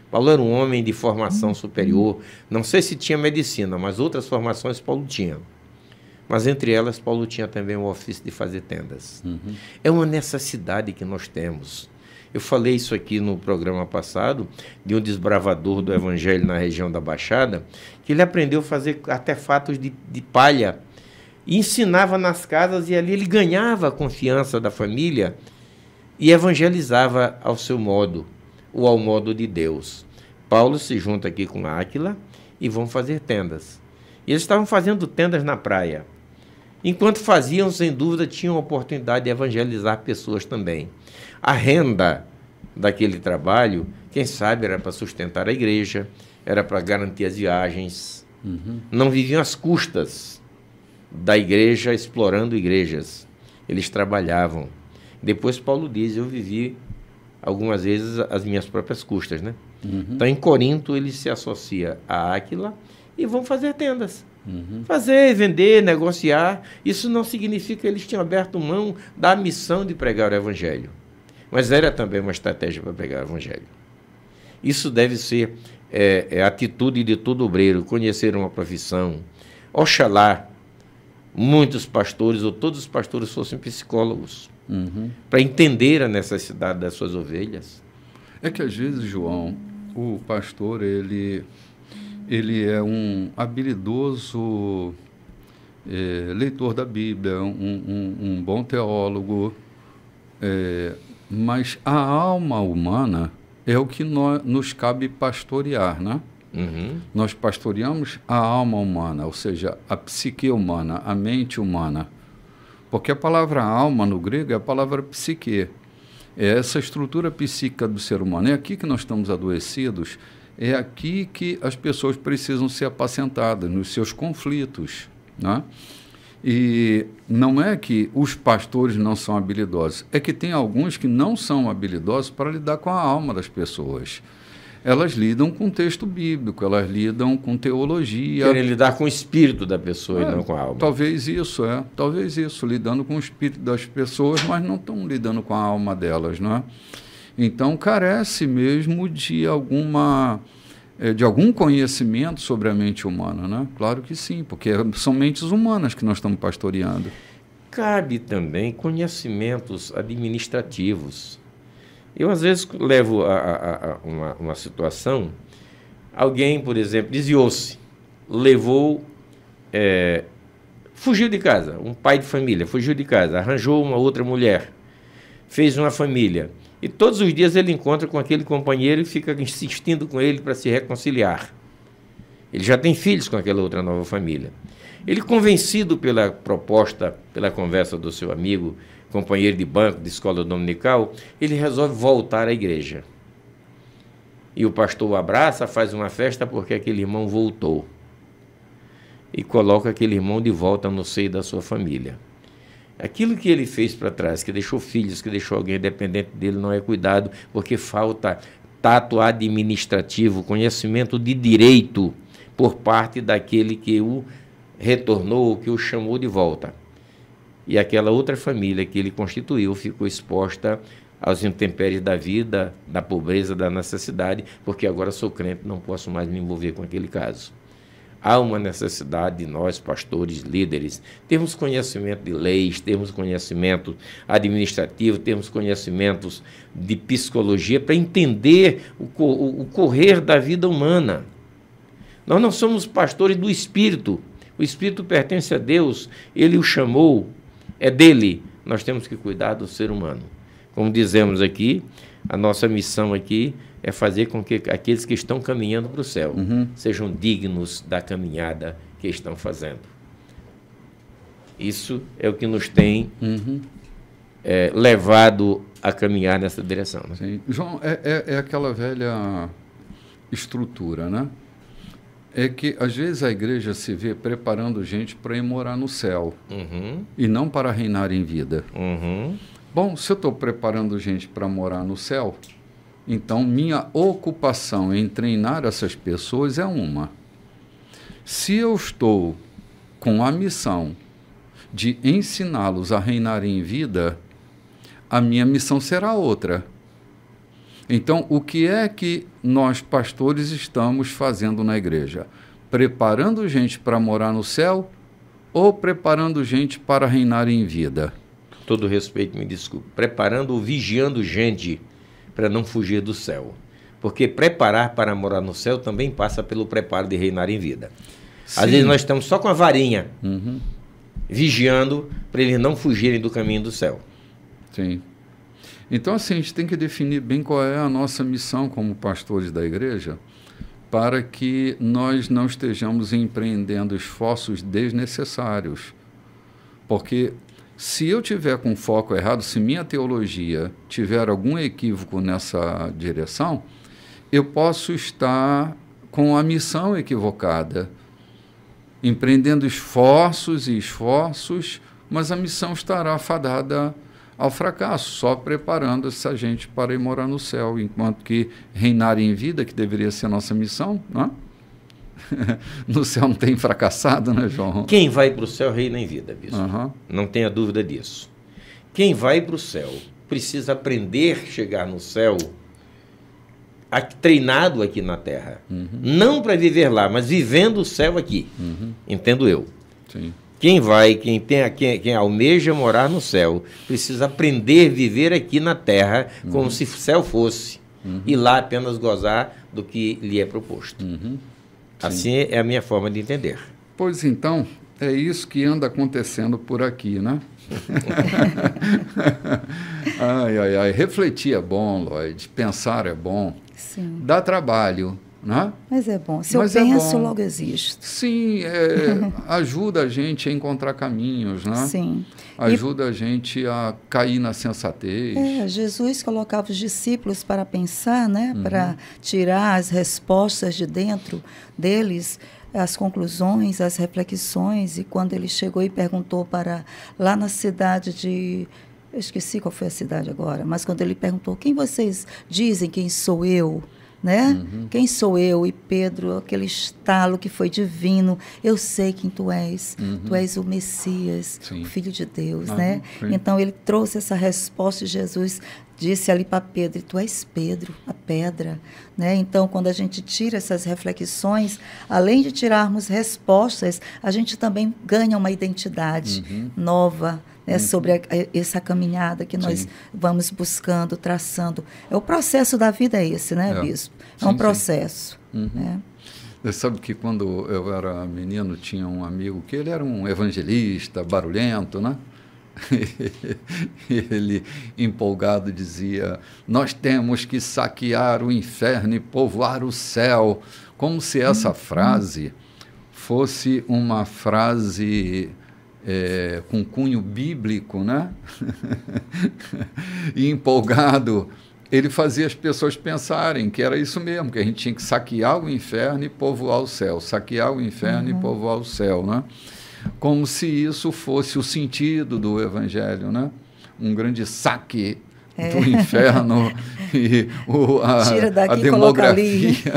Paulo era um homem de formação superior. Não sei se tinha medicina, mas outras formações Paulo tinha. Mas entre elas, Paulo tinha também o ofício de fazer tendas. É uma necessidade que nós temos. Eu falei isso aqui no programa passado, de um desbravador do Evangelho na região da Baixada, que ele aprendeu a fazer artefatos de palha, e ensinava nas casas, e ali ele ganhava a confiança da família e evangelizava ao seu modo, ou ao modo de Deus. Paulo se junta aqui com Áquila e vão fazer tendas. E eles estavam fazendo tendas na praia. Enquanto faziam, sem dúvida, tinham a oportunidade de evangelizar pessoas também. A renda daquele trabalho, quem sabe, era para sustentar a igreja, era para garantir as viagens. Não viviam às custas da igreja, explorando igrejas. Eles trabalhavam. Depois Paulo diz, eu vivi algumas vezes às minhas próprias custas, né? Então, em Corinto, ele se associa a Áquila e vão fazer tendas. Fazer, vender, negociar. Isso não significa que eles tinham aberto mão da missão de pregar o Evangelho. Mas era também uma estratégia para pregar o Evangelho. Isso deve ser a atitude de todo obreiro, conhecer uma profissão. Oxalá muitos pastores, ou todos os pastores, fossem psicólogos, para entender a necessidade das suas ovelhas. É que às vezes, João, o pastor, ele é um habilidoso leitor da Bíblia, um bom teólogo, mas a alma humana é o que nos cabe pastorear, né? Nós pastoreamos a alma humana, ou seja, a psique humana, a mente humana. Porque a palavra alma no grego é a palavra psique. É essa estrutura psíquica do ser humano. É aqui que nós estamos adoecidos, é aqui que as pessoas precisam ser apacentadas, nos seus conflitos, né? E não é que os pastores não são habilidosos, é que tem alguns que não são habilidosos para lidar com a alma das pessoas. Elas lidam com texto bíblico, elas lidam com teologia. Querem lidar com o espírito da pessoa e não com a alma. Talvez isso, lidando com o espírito das pessoas, mas não estão lidando com a alma delas, não é? Então, carece mesmo de algum conhecimento sobre a mente humana, né? Claro que sim, porque são mentes humanas que nós estamos pastoreando. Cabe também conhecimentos administrativos. Eu, às vezes, levo a uma situação, alguém, por exemplo, desviou-se, fugiu de casa, um pai de família, fugiu de casa, arranjou uma outra mulher, fez uma família, e todos os dias ele encontra com aquele companheiro e fica insistindo com ele para se reconciliar. Ele já tem filhos com aquela outra nova família. Ele, convencido pela proposta, pela conversa do seu amigo, companheiro de banco, de escola dominical, ele resolve voltar à igreja. E o pastor o abraça, faz uma festa porque aquele irmão voltou. E coloca aquele irmão de volta no seio da sua família. Aquilo que ele fez para trás, que deixou filhos, que deixou alguém dependente dele, não é cuidado, porque falta tato administrativo, conhecimento de direito por parte daquele que o retornou, que o chamou de volta. E aquela outra família que ele constituiu ficou exposta aos intempéries da vida, da pobreza, da necessidade, porque agora sou crente, não posso mais me envolver com aquele caso. Há uma necessidade de nós, pastores, líderes, termos conhecimento de leis, termos conhecimento administrativo, termos conhecimentos de psicologia para entender o correr da vida humana. Nós não somos pastores do Espírito. O Espírito pertence a Deus, Ele o chamou, é dele. Nós temos que cuidar do ser humano. Como dizemos aqui, a nossa missão aqui é fazer com que aqueles que estão caminhando para o céu sejam dignos da caminhada que estão fazendo. Isso é o que nos tem levado a caminhar nessa direção. Né? Sim. João, é aquela velha estrutura, né? É que, às vezes, a igreja se vê preparando gente para ir morar no céu e não para reinar em vida. Bom, se eu estou preparando gente para morar no céu, então minha ocupação em treinar essas pessoas é uma. Se eu estou com a missão de ensiná-los a reinar em vida, a minha missão será outra. Então, o que é que nós, pastores, estamos fazendo na igreja? Preparando gente para morar no céu ou preparando gente para reinar em vida? Todo respeito, me desculpe. Preparando ou vigiando gente para não fugir do céu. Porque preparar para morar no céu também passa pelo preparo de reinar em vida. Sim. Às vezes nós estamos só com a varinha, vigiando para eles não fugirem do caminho do céu. Sim. Então, assim, a gente tem que definir bem qual é a nossa missão como pastores da igreja para que nós não estejamos empreendendo esforços desnecessários. Porque se eu tiver com foco errado, se minha teologia tiver algum equívoco nessa direção, eu posso estar com a missão equivocada, empreendendo esforços, mas a missão estará fadada ao fracasso, só preparando essa gente para ir morar no céu, enquanto que reinar em vida, que deveria ser a nossa missão, não é? No céu não tem fracassado, né, João? Quem vai para o céu reina em vida, bispo. Não tenha dúvida disso. Quem vai para o céu precisa aprender a chegar no céu treinado aqui na terra. Não para viver lá, mas vivendo o céu aqui. Entendo eu. Sim. Quem almeja morar no céu, precisa aprender a viver aqui na terra como se o céu fosse, e lá apenas gozar do que lhe é proposto. Assim é a minha forma de entender. Pois então, é isso que anda acontecendo por aqui, né? Ai. Refletir é bom, Lloyd. Pensar é bom. Sim. Dá trabalho. Né? Mas é bom. Se eu penso, logo existo. Sim, ajuda a gente a encontrar caminhos, né? Sim. Ajuda a gente a cair na sensatez. Jesus colocava os discípulos para pensar, né? Para tirar as respostas de dentro deles, as conclusões, as reflexões. E quando ele chegou e perguntou para lá na cidade de... Eu esqueci qual foi a cidade agora, mas quando ele perguntou, quem vocês dizem quem sou eu? Né? Quem sou eu? E Pedro, aquele estalo que foi divino, eu sei quem tu és o Messias, o Filho de Deus, né? Então ele trouxe essa resposta de Jesus, disse ali para Pedro, tu és Pedro, a pedra, né? Então quando a gente tira essas reflexões, além de tirarmos respostas, a gente também ganha uma identidade nova, sobre essa caminhada que nós vamos buscando, traçando. O processo da vida é esse, né, Bispo? É um processo. Né? Você sabe que quando eu era menino, tinha um amigo que ele era um evangelista, barulhento, né? Ele, empolgado, dizia, nós temos que saquear o inferno e povoar o céu. Como se essa frase fosse uma frase com cunho bíblico, né? E empolgado, ele fazia as pessoas pensarem que era isso mesmo, que a gente tinha que saquear o inferno e povoar o céu, saquear o inferno e povoar o céu, né? Como se isso fosse o sentido do Evangelho, né? Um grande saque do inferno e Tira daqui, a demografia.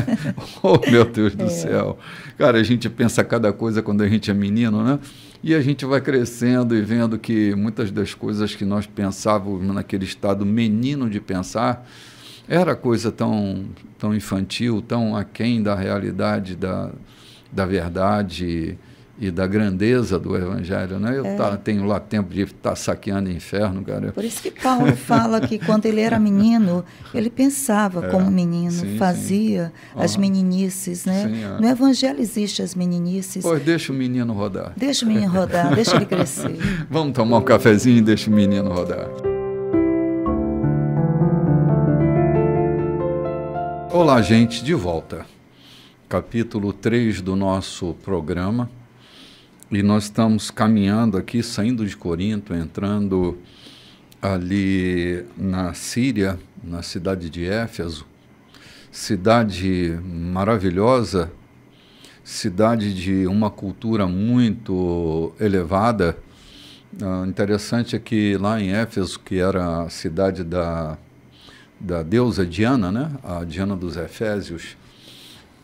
Oh, meu Deus do céu. Cara, a gente pensa cada coisa quando a gente é menino, né? E a gente vai crescendo e vendo que muitas das coisas que nós pensávamos naquele estado menino de pensar era coisa tão infantil, tão aquém da realidade, da verdade e da grandeza do Evangelho, né? Eu tenho lá tempo de estar saqueando o inferno, cara. Por isso que Paulo fala que quando ele era menino, ele pensava como menino, fazia as meninices, né? Sim, No Evangelho existe as meninices. Pois deixa o menino rodar. Deixa o menino rodar, deixa ele crescer. Vamos tomar um cafezinho e deixa o menino rodar. Olá, gente, de volta. Capítulo 3 do nosso programa. E nós estamos caminhando aqui, saindo de Corinto, entrando ali na Síria, na cidade de Éfeso, cidade maravilhosa, cidade de uma cultura muito elevada. Interessante é que lá em Éfeso, que era a cidade da deusa Diana, né? A Diana dos Efésios,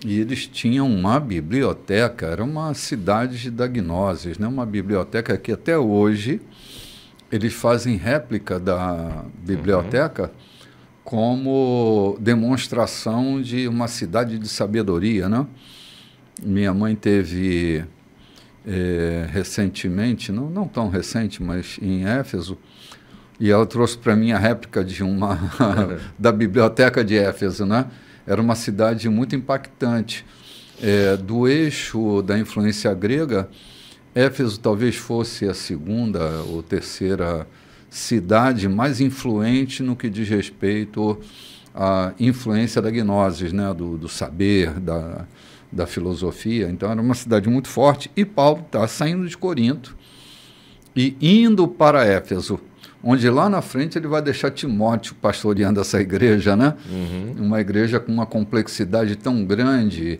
e eles tinham uma biblioteca, era uma cidade da gnoses, né? Uma biblioteca que até hoje eles fazem réplica da biblioteca como demonstração de uma cidade de sabedoria, né? Minha mãe teve recentemente, não tão recente, mas em Éfeso, e ela trouxe para mim a réplica de da biblioteca de Éfeso, né? Era uma cidade muito impactante. Do eixo da influência grega, Éfeso talvez fosse a segunda ou terceira cidade mais influente no que diz respeito à influência da gnoses, né? do saber, da filosofia. Então era uma cidade muito forte. E Paulo está saindo de Corinto e indo para Éfeso, onde lá na frente ele vai deixar Timóteo pastoreando essa igreja, né? Uma igreja com uma complexidade tão grande,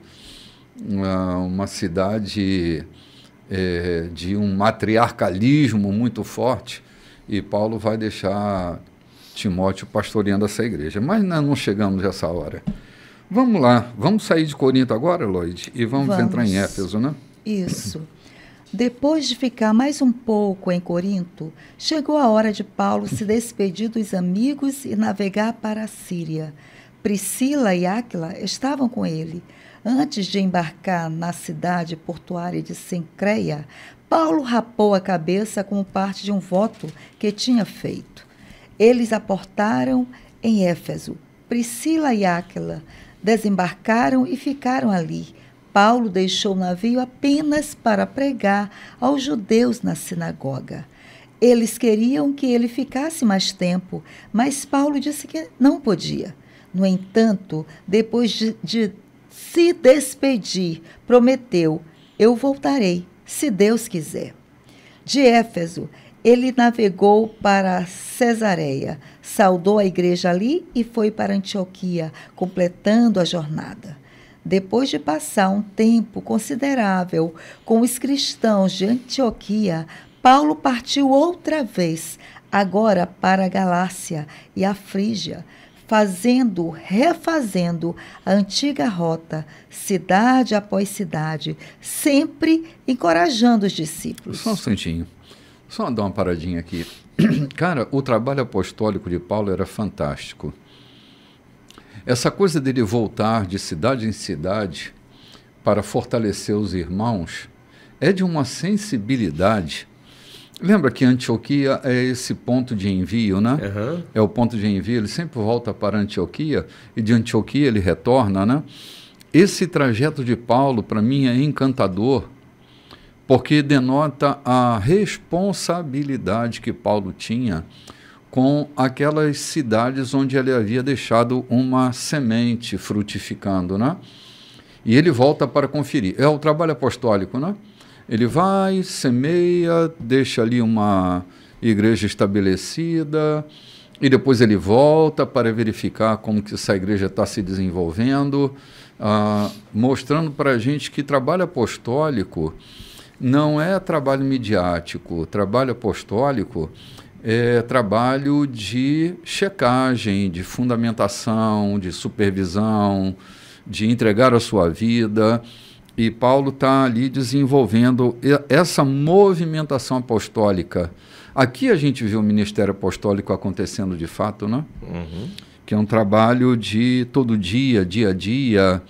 uma cidade de um matriarcalismo muito forte, e Paulo vai deixar Timóteo pastoreando essa igreja. Mas não chegamos a essa hora. Vamos lá, vamos sair de Corinto agora, Lloyd, e vamos entrar em Éfeso, né? Isso. Depois de ficar mais um pouco em Corinto, chegou a hora de Paulo se despedir dos amigos e navegar para a Síria. Priscila e Áquila estavam com ele. Antes de embarcar na cidade portuária de Cencreia, Paulo rapou a cabeça como parte de um voto que tinha feito. Eles aportaram em Éfeso. Priscila e Áquila desembarcaram e ficaram ali. Paulo deixou o navio apenas para pregar aos judeus na sinagoga. Eles queriam que ele ficasse mais tempo, mas Paulo disse que não podia. No entanto, depois de se despedir, prometeu: eu voltarei, se Deus quiser. De Éfeso, ele navegou para Cesareia, saudou a igreja ali e foi para Antioquia, completando a jornada. Depois de passar um tempo considerável com os cristãos de Antioquia, Paulo partiu outra vez, agora para a Galácia e a Frígia, refazendo a antiga rota, cidade após cidade, sempre encorajando os discípulos. Só um instantinho, só dar uma paradinha aqui. Cara, o trabalho apostólico de Paulo era fantástico. Essa coisa dele voltar de cidade em cidade para fortalecer os irmãos é de uma sensibilidade. Lembra que Antioquia é esse ponto de envio, né? É o ponto de envio, ele sempre volta para Antioquia e de Antioquia ele retorna, né? Esse trajeto de Paulo, para mim, é encantador, porque denota a responsabilidade que Paulo tinha com aquelas cidades onde ele havia deixado uma semente frutificando, né? E ele volta para conferir. É o trabalho apostólico, né? Ele vai, semeia, deixa ali uma igreja estabelecida, e depois ele volta para verificar como que essa igreja está se desenvolvendo, mostrando para a gente que trabalho apostólico não é trabalho midiático. Trabalho apostólico é trabalho de checagem, de fundamentação, de supervisão, de entregar a sua vida. E Paulo está ali desenvolvendo essa movimentação apostólica. Aqui a gente vê o ministério apostólico acontecendo de fato, né? Uhum. Que é um trabalho de todo dia, dia a dia,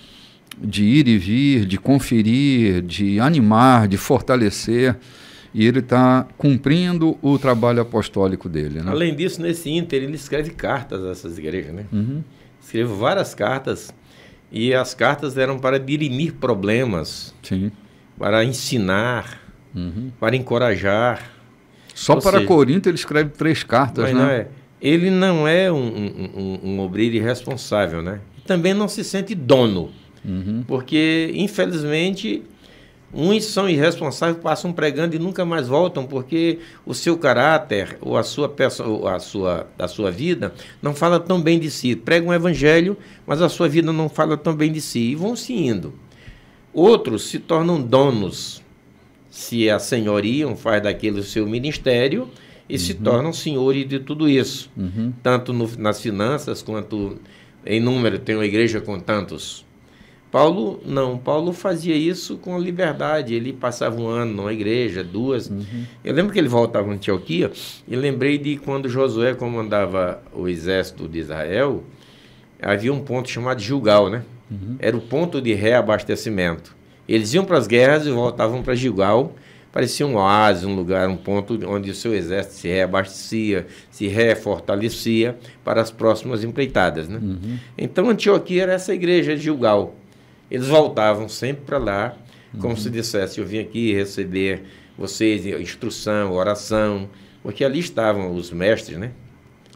de ir e vir, de conferir, de animar, de fortalecer. E ele está cumprindo o trabalho apostólico dele, né? Além disso, nesse ínter, ele escreve cartas a essas igrejas, né? Uhum. Escreve várias cartas, e as cartas eram para dirimir problemas, Sim. para ensinar, Uhum. para encorajar. Só Ou para seja, Corinto ele escreve 3 cartas, mas né? não é, ele não é um obreiro irresponsável, né? Também não se sente dono, Uhum. porque, infelizmente, uns são irresponsáveis, passam pregando e nunca mais voltam, porque o seu caráter ou a sua vida não fala tão bem de si. Pregam o evangelho, mas a sua vida não fala tão bem de si, e vão se indo. Outros se tornam donos, se assenhoriam, faz daquele o seu ministério, e se tornam senhores de tudo isso. Uhum. Tanto nas finanças, quanto em número, tem uma igreja com tantos. Paulo não, Paulo fazia isso com liberdade. Ele passava um ano numa igreja, 2. Eu lembro que ele voltava a Antioquia, e lembrei de quando Josué comandava o exército de Israel, havia um ponto chamado Gilgal, né? Era o ponto de reabastecimento. Eles iam para as guerras e voltavam para Gilgal. Parecia um oásis, um lugar, um ponto onde o seu exército se reabastecia, se refortalecia para as próximas empreitadas, né? Então Antioquia era essa igreja de Gilgal. Eles voltavam sempre para lá, como se dissesse: eu vim aqui receber vocês, instrução, oração, porque ali estavam os mestres, né?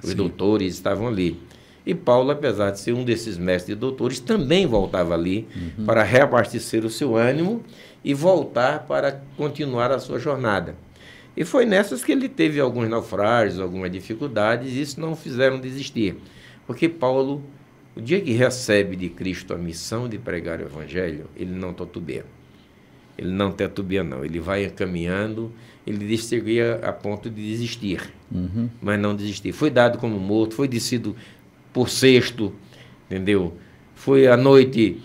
Os doutores estavam ali. E Paulo, apesar de ser um desses mestres e doutores, também voltava ali para reabastecer o seu ânimo e voltar para continuar a sua jornada. E foi nessas que ele teve alguns naufrágios, algumas dificuldades, e isso não o fizeram desistir. Porque Paulo, o dia que recebe de Cristo a missão de pregar o evangelho, ele não titubeia. Ele não titubeia, não. Ele vai caminhando, ele disse que chegaria a ponto de desistir, mas não desistir. Foi dado como morto, foi descido por cesto, entendeu? Foi à noite,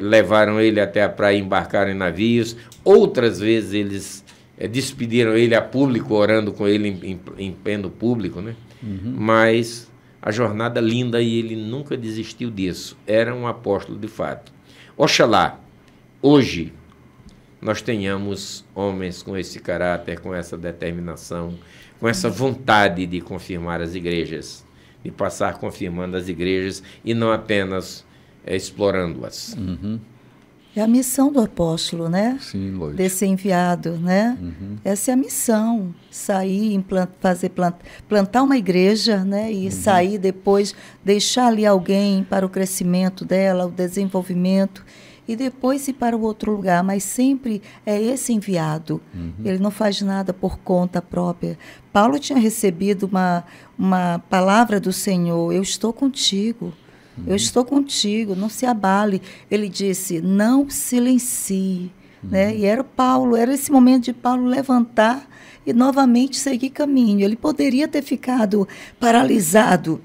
levaram ele até a praia, embarcaram em navios. Outras vezes eles despediram ele a público, orando com ele em pleno público, né? Mas a jornada linda, e ele nunca desistiu disso. Era um apóstolo de fato. Oxalá, hoje, nós tenhamos homens com esse caráter, com essa determinação, com essa vontade de confirmar as igrejas, de passar confirmando as igrejas e não apenas explorando-as. É a missão do apóstolo, né? Sim, lógico. Desse enviado, né? Essa é a missão, sair, plantar uma igreja, né? E sair depois, deixar ali alguém para o crescimento dela, o desenvolvimento, e depois ir para o outro lugar, mas sempre é esse enviado. Ele não faz nada por conta própria. Paulo tinha recebido uma palavra do Senhor: eu estou contigo. Eu estou contigo, não se abale. Ele disse: não silencie. Né? E era esse momento de Paulo levantar e novamente seguir caminho. Ele poderia ter ficado paralisado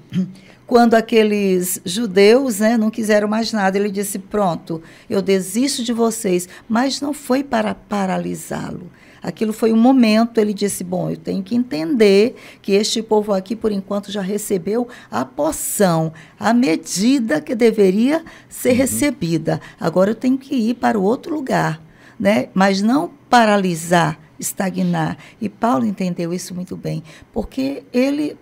quando aqueles judeus, né, não quiseram mais nada. Ele disse: pronto, eu desisto de vocês. Mas não foi para paralisá-lo. Aquilo foi um momento. Ele disse: bom, eu tenho que entender que este povo aqui, por enquanto, já recebeu a porção, a medida que deveria ser recebida. Agora eu tenho que ir para o outro lugar, né? Mas não paralisar, estagnar. E Paulo entendeu isso muito bem, porque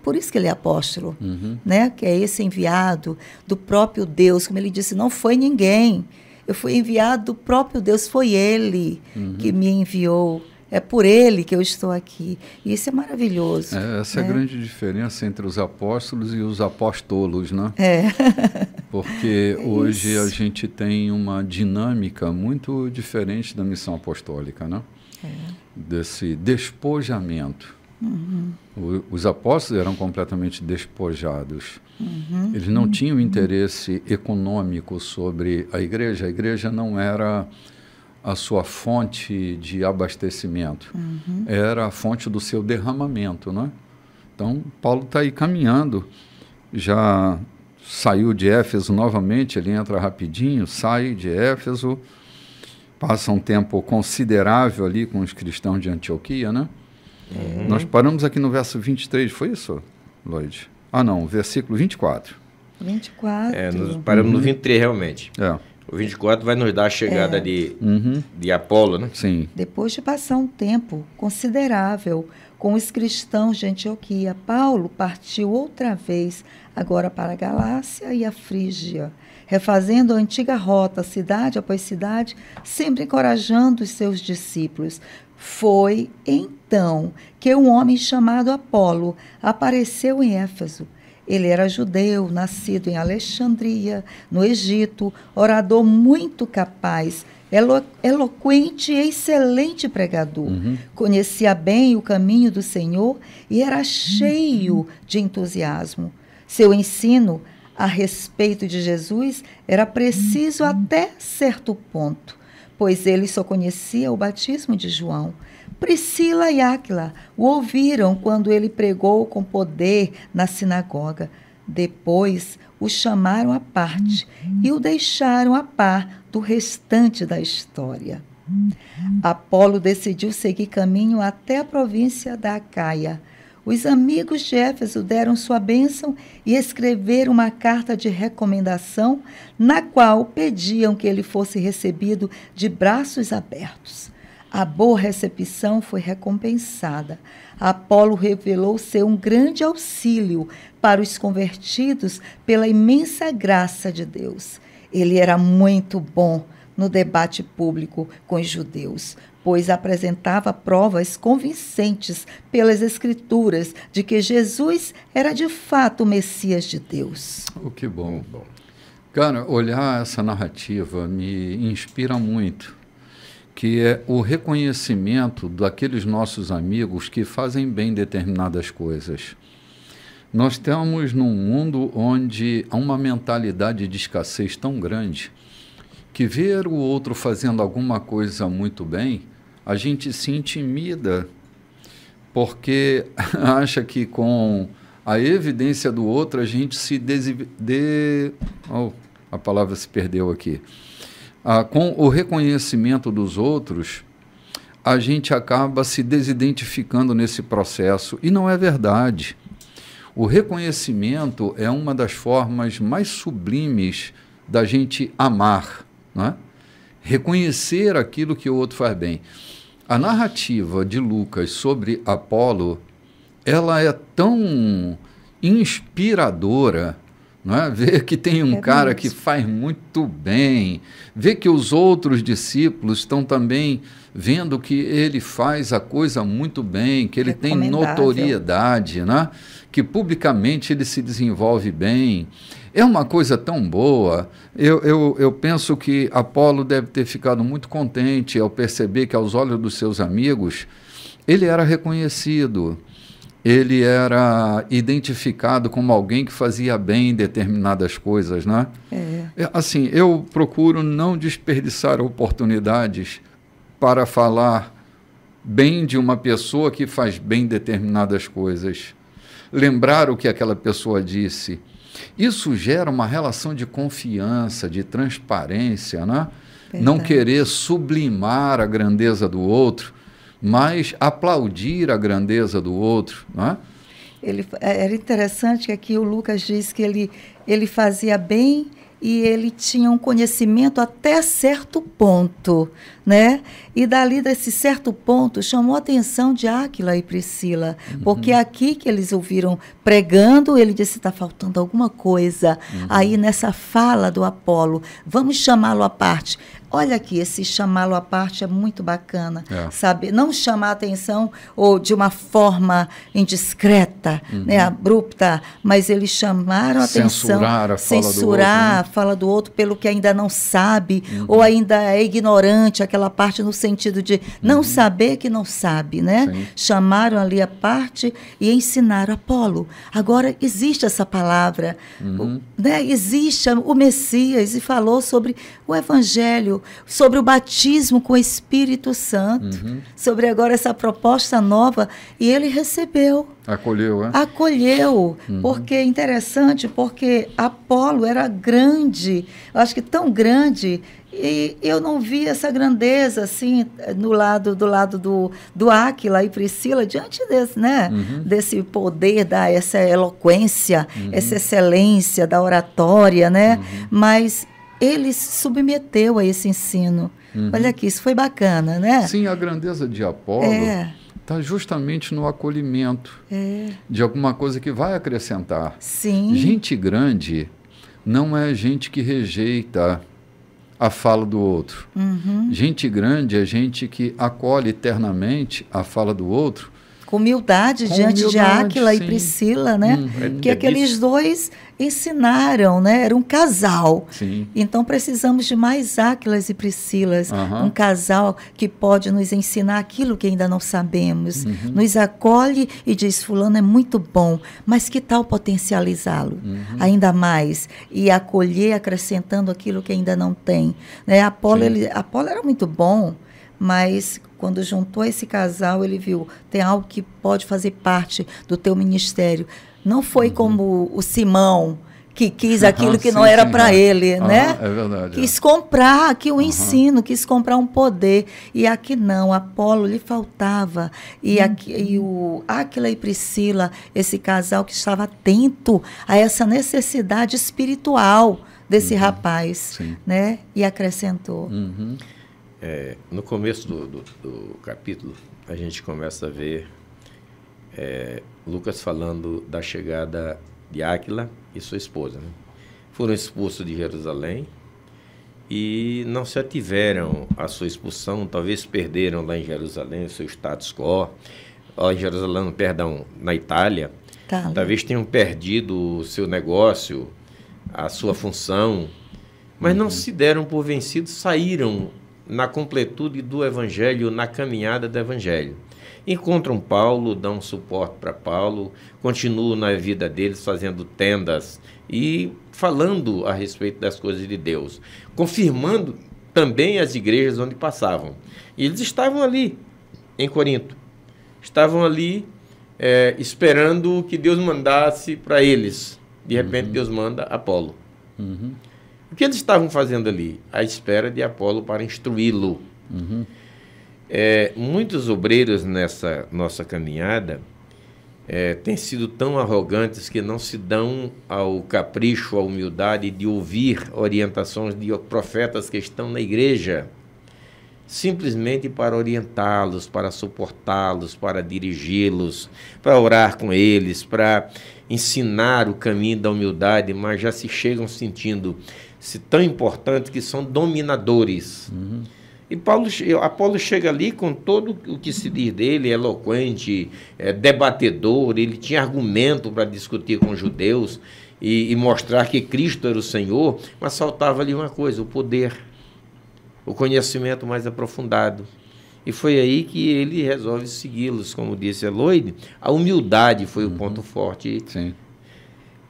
por isso que ele é apóstolo, né? Que é esse enviado do próprio Deus. Como ele disse, não foi ninguém. Eu fui enviado do próprio Deus, foi ele que me enviou. é por ele que eu estou aqui. E isso é maravilhoso. Essa é a grande diferença entre os apóstolos e os apóstolos, né? Porque hoje a gente tem uma dinâmica muito diferente da missão apostólica, né? Desse despojamento. Os apóstolos eram completamente despojados. Eles não tinham interesse econômico sobre a igreja não era a sua fonte de abastecimento, era a fonte do seu derramamento, né? Então, Paulo está aí caminhando, já saiu de Éfeso novamente, ele entra rapidinho, sai de Éfeso, passa um tempo considerável ali com os cristãos de Antioquia, né? Nós paramos aqui no verso 23, foi isso, Lloyd? Ah, não, versículo 24. 24. Nós paramos no 23, realmente. O 24 vai nos dar a chegada de Apolo, né? Sim. Depois de passar um tempo considerável com os cristãos de Antioquia, Paulo partiu outra vez, agora para a Galácia e a Frígia, refazendo a antiga rota, cidade após cidade, sempre encorajando os seus discípulos. Foi então que um homem chamado Apolo apareceu em Éfeso. Ele era judeu, nascido em Alexandria, no Egito, orador muito capaz, eloquente e excelente pregador. Conhecia bem o caminho do Senhor e era cheio de entusiasmo. Seu ensino a respeito de Jesus era preciso até certo ponto, pois ele só conhecia o batismo de João. Priscila e Áquila o ouviram quando ele pregou com poder na sinagoga. Depois o chamaram à parte e o deixaram a par do restante da história. Apolo decidiu seguir caminho até a província da Acaia. Os amigos de Éfeso deram sua bênção e escreveram uma carta de recomendação, na qual pediam que ele fosse recebido de braços abertos. A boa recepção foi recompensada. Apolo revelou ser um grande auxílio para os convertidos pela imensa graça de Deus. Ele era muito bom no debate público com os judeus, pois apresentava provas convincentes pelas Escrituras de que Jesus era de fato o Messias de Deus. Que bom. Cara, olhar essa narrativa me inspira muito, que é o reconhecimento daqueles nossos amigos que fazem bem determinadas coisas. Nós estamos num mundo onde há uma mentalidade de escassez tão grande que ver o outro fazendo alguma coisa muito bem, a gente se intimida porque acha que com a evidência do outro a gente se a palavra se perdeu aqui. Com o reconhecimento dos outros, a gente acaba se desidentificando nesse processo. E não é verdade. O reconhecimento é uma das formas mais sublimes da gente amar, né? Reconhecer aquilo que o outro faz bem. A narrativa de Lucas sobre Apolo, ela é tão inspiradora, não é? Ver que tem um cara que faz muito bem, ver que os outros discípulos estão também vendo que ele faz a coisa muito bem, que ele tem notoriedade, né? Que publicamente ele se desenvolve bem. É uma coisa tão boa. Eu penso que Apolo deve ter ficado muito contente ao perceber que, aos olhos dos seus amigos, ele era reconhecido. Ele era identificado como alguém que fazia bem determinadas coisas, né? Assim, eu procuro não desperdiçar oportunidades para falar bem de uma pessoa que faz bem determinadas coisas. Lembrar o que aquela pessoa disse. Isso gera uma relação de confiança, de transparência, né? Não querer sublimar a grandeza do outro, mas aplaudir a grandeza do outro, né? Era interessante que aqui o Lucas diz que ele fazia bem e ele tinha um conhecimento até certo ponto, né? E dali desse certo ponto chamou a atenção de Áquila e Priscila, porque aqui que eles ouviram pregando, ele disse, está faltando alguma coisa. Aí nessa fala do Apolo, vamos chamá-lo à parte. olha aqui, esse chamá-lo à parte é muito bacana, sabe? Não chamar a atenção ou de uma forma indiscreta, né, abrupta, mas eles chamaram a atenção, censurar a fala do outro pelo que ainda não sabe, ou ainda é ignorante, aquela parte no sentido de não saber que não sabe, né? Sim. Chamaram ali a parte e ensinaram Apolo. Agora, existe essa palavra, né? Existe o Messias e falou sobre o Evangelho, sobre o batismo com o Espírito Santo, sobre agora essa proposta nova, e ele recebeu. Acolheu, é? Acolheu, porque é interessante, porque Apolo era grande, eu acho que tão grande, e eu não vi essa grandeza assim do lado do Áquila e Priscila diante desse, né? Desse poder, essa eloquência, essa excelência da oratória, né? Mas ele se submeteu a esse ensino. Olha aqui, isso foi bacana, né? Sim, a grandeza de Apolo está justamente no acolhimento de alguma coisa que vai acrescentar. Sim. Gente grande não é gente que rejeita a fala do outro. Gente grande é gente que acolhe eternamente a fala do outro. Com humildade diante de Áquila e Priscila, né? Que aqueles dois ensinaram, né? Era um casal. Sim. Então precisamos de mais Áquilas e Priscilas. Um casal que pode nos ensinar aquilo que ainda não sabemos. Nos acolhe e diz, fulano é muito bom, mas que tal potencializá-lo ainda mais? E acolher acrescentando aquilo que ainda não tem. Né? Apolo era muito bom, mas quando juntou esse casal, ele viu, tem algo que pode fazer parte do teu ministério. Não foi como o Simão, que quis aquilo que não era para ele, né? É verdade. Quis comprar aqui um ensino, quis comprar um poder. E aqui não, Apolo lhe faltava. E o Áquila e Priscila, esse casal que estava atento a essa necessidade espiritual desse rapaz, né? E acrescentou. No começo do capítulo, a gente começa a ver Lucas falando da chegada de Áquila e sua esposa. Né? Foram expulsos de Jerusalém e não se ativeram à sua expulsão, talvez perderam lá em Jerusalém o seu status quo, na Itália, talvez tenham perdido o seu negócio, a sua função, mas não se deram por vencidos, saíram na completude do Evangelho, na caminhada do Evangelho. Encontram Paulo, dão suporte para Paulo, continuam na vida deles fazendo tendas e falando a respeito das coisas de Deus, confirmando também as igrejas onde passavam. E eles estavam ali, em Corinto, estavam ali esperando que Deus mandasse para eles. De repente Deus manda Apolo. O que eles estavam fazendo ali? À espera de Apolo para instruí-lo. Muitos obreiros nessa nossa caminhada têm sido tão arrogantes que não se dão ao capricho, à humildade de ouvir orientações de profetas que estão na igreja, simplesmente para orientá-los, para suportá-los, para dirigi-los, para orar com eles, para ensinar o caminho da humildade, mas já se chegam sentindo-se tão importantes que são dominadores. E Apolo chega ali com todo o que se diz dele, eloquente, debatedor, ele tinha argumento para discutir com os judeus e mostrar que Cristo era o Senhor, mas faltava ali uma coisa, o poder, o conhecimento mais aprofundado. E foi aí que ele resolve segui-los, como disse Eloide, a humildade foi o ponto forte. Sim.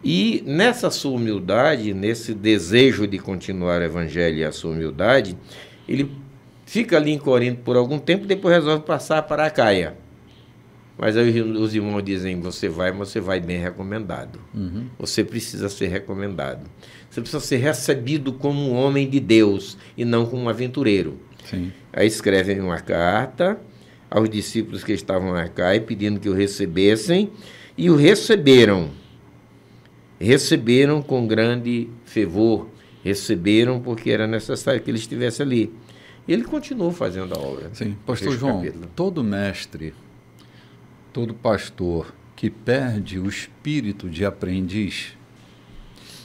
E nessa sua humildade, nesse desejo de continuar o Evangelho e a sua humildade, ele fica ali em Corinto por algum tempo e depois resolve passar para Acaia. Mas aí os irmãos dizem, você vai bem recomendado. Você precisa ser recomendado. Você precisa ser recebido como um homem de Deus e não como um aventureiro. Sim. Aí escrevem uma carta aos discípulos que estavam na Acaia, pedindo que o recebessem, e o receberam. Receberam com grande fervor, receberam porque era necessário que ele estivesse ali. E ele continuou fazendo a obra. Sim, pastor João, todo mestre, todo pastor que perde o espírito de aprendiz,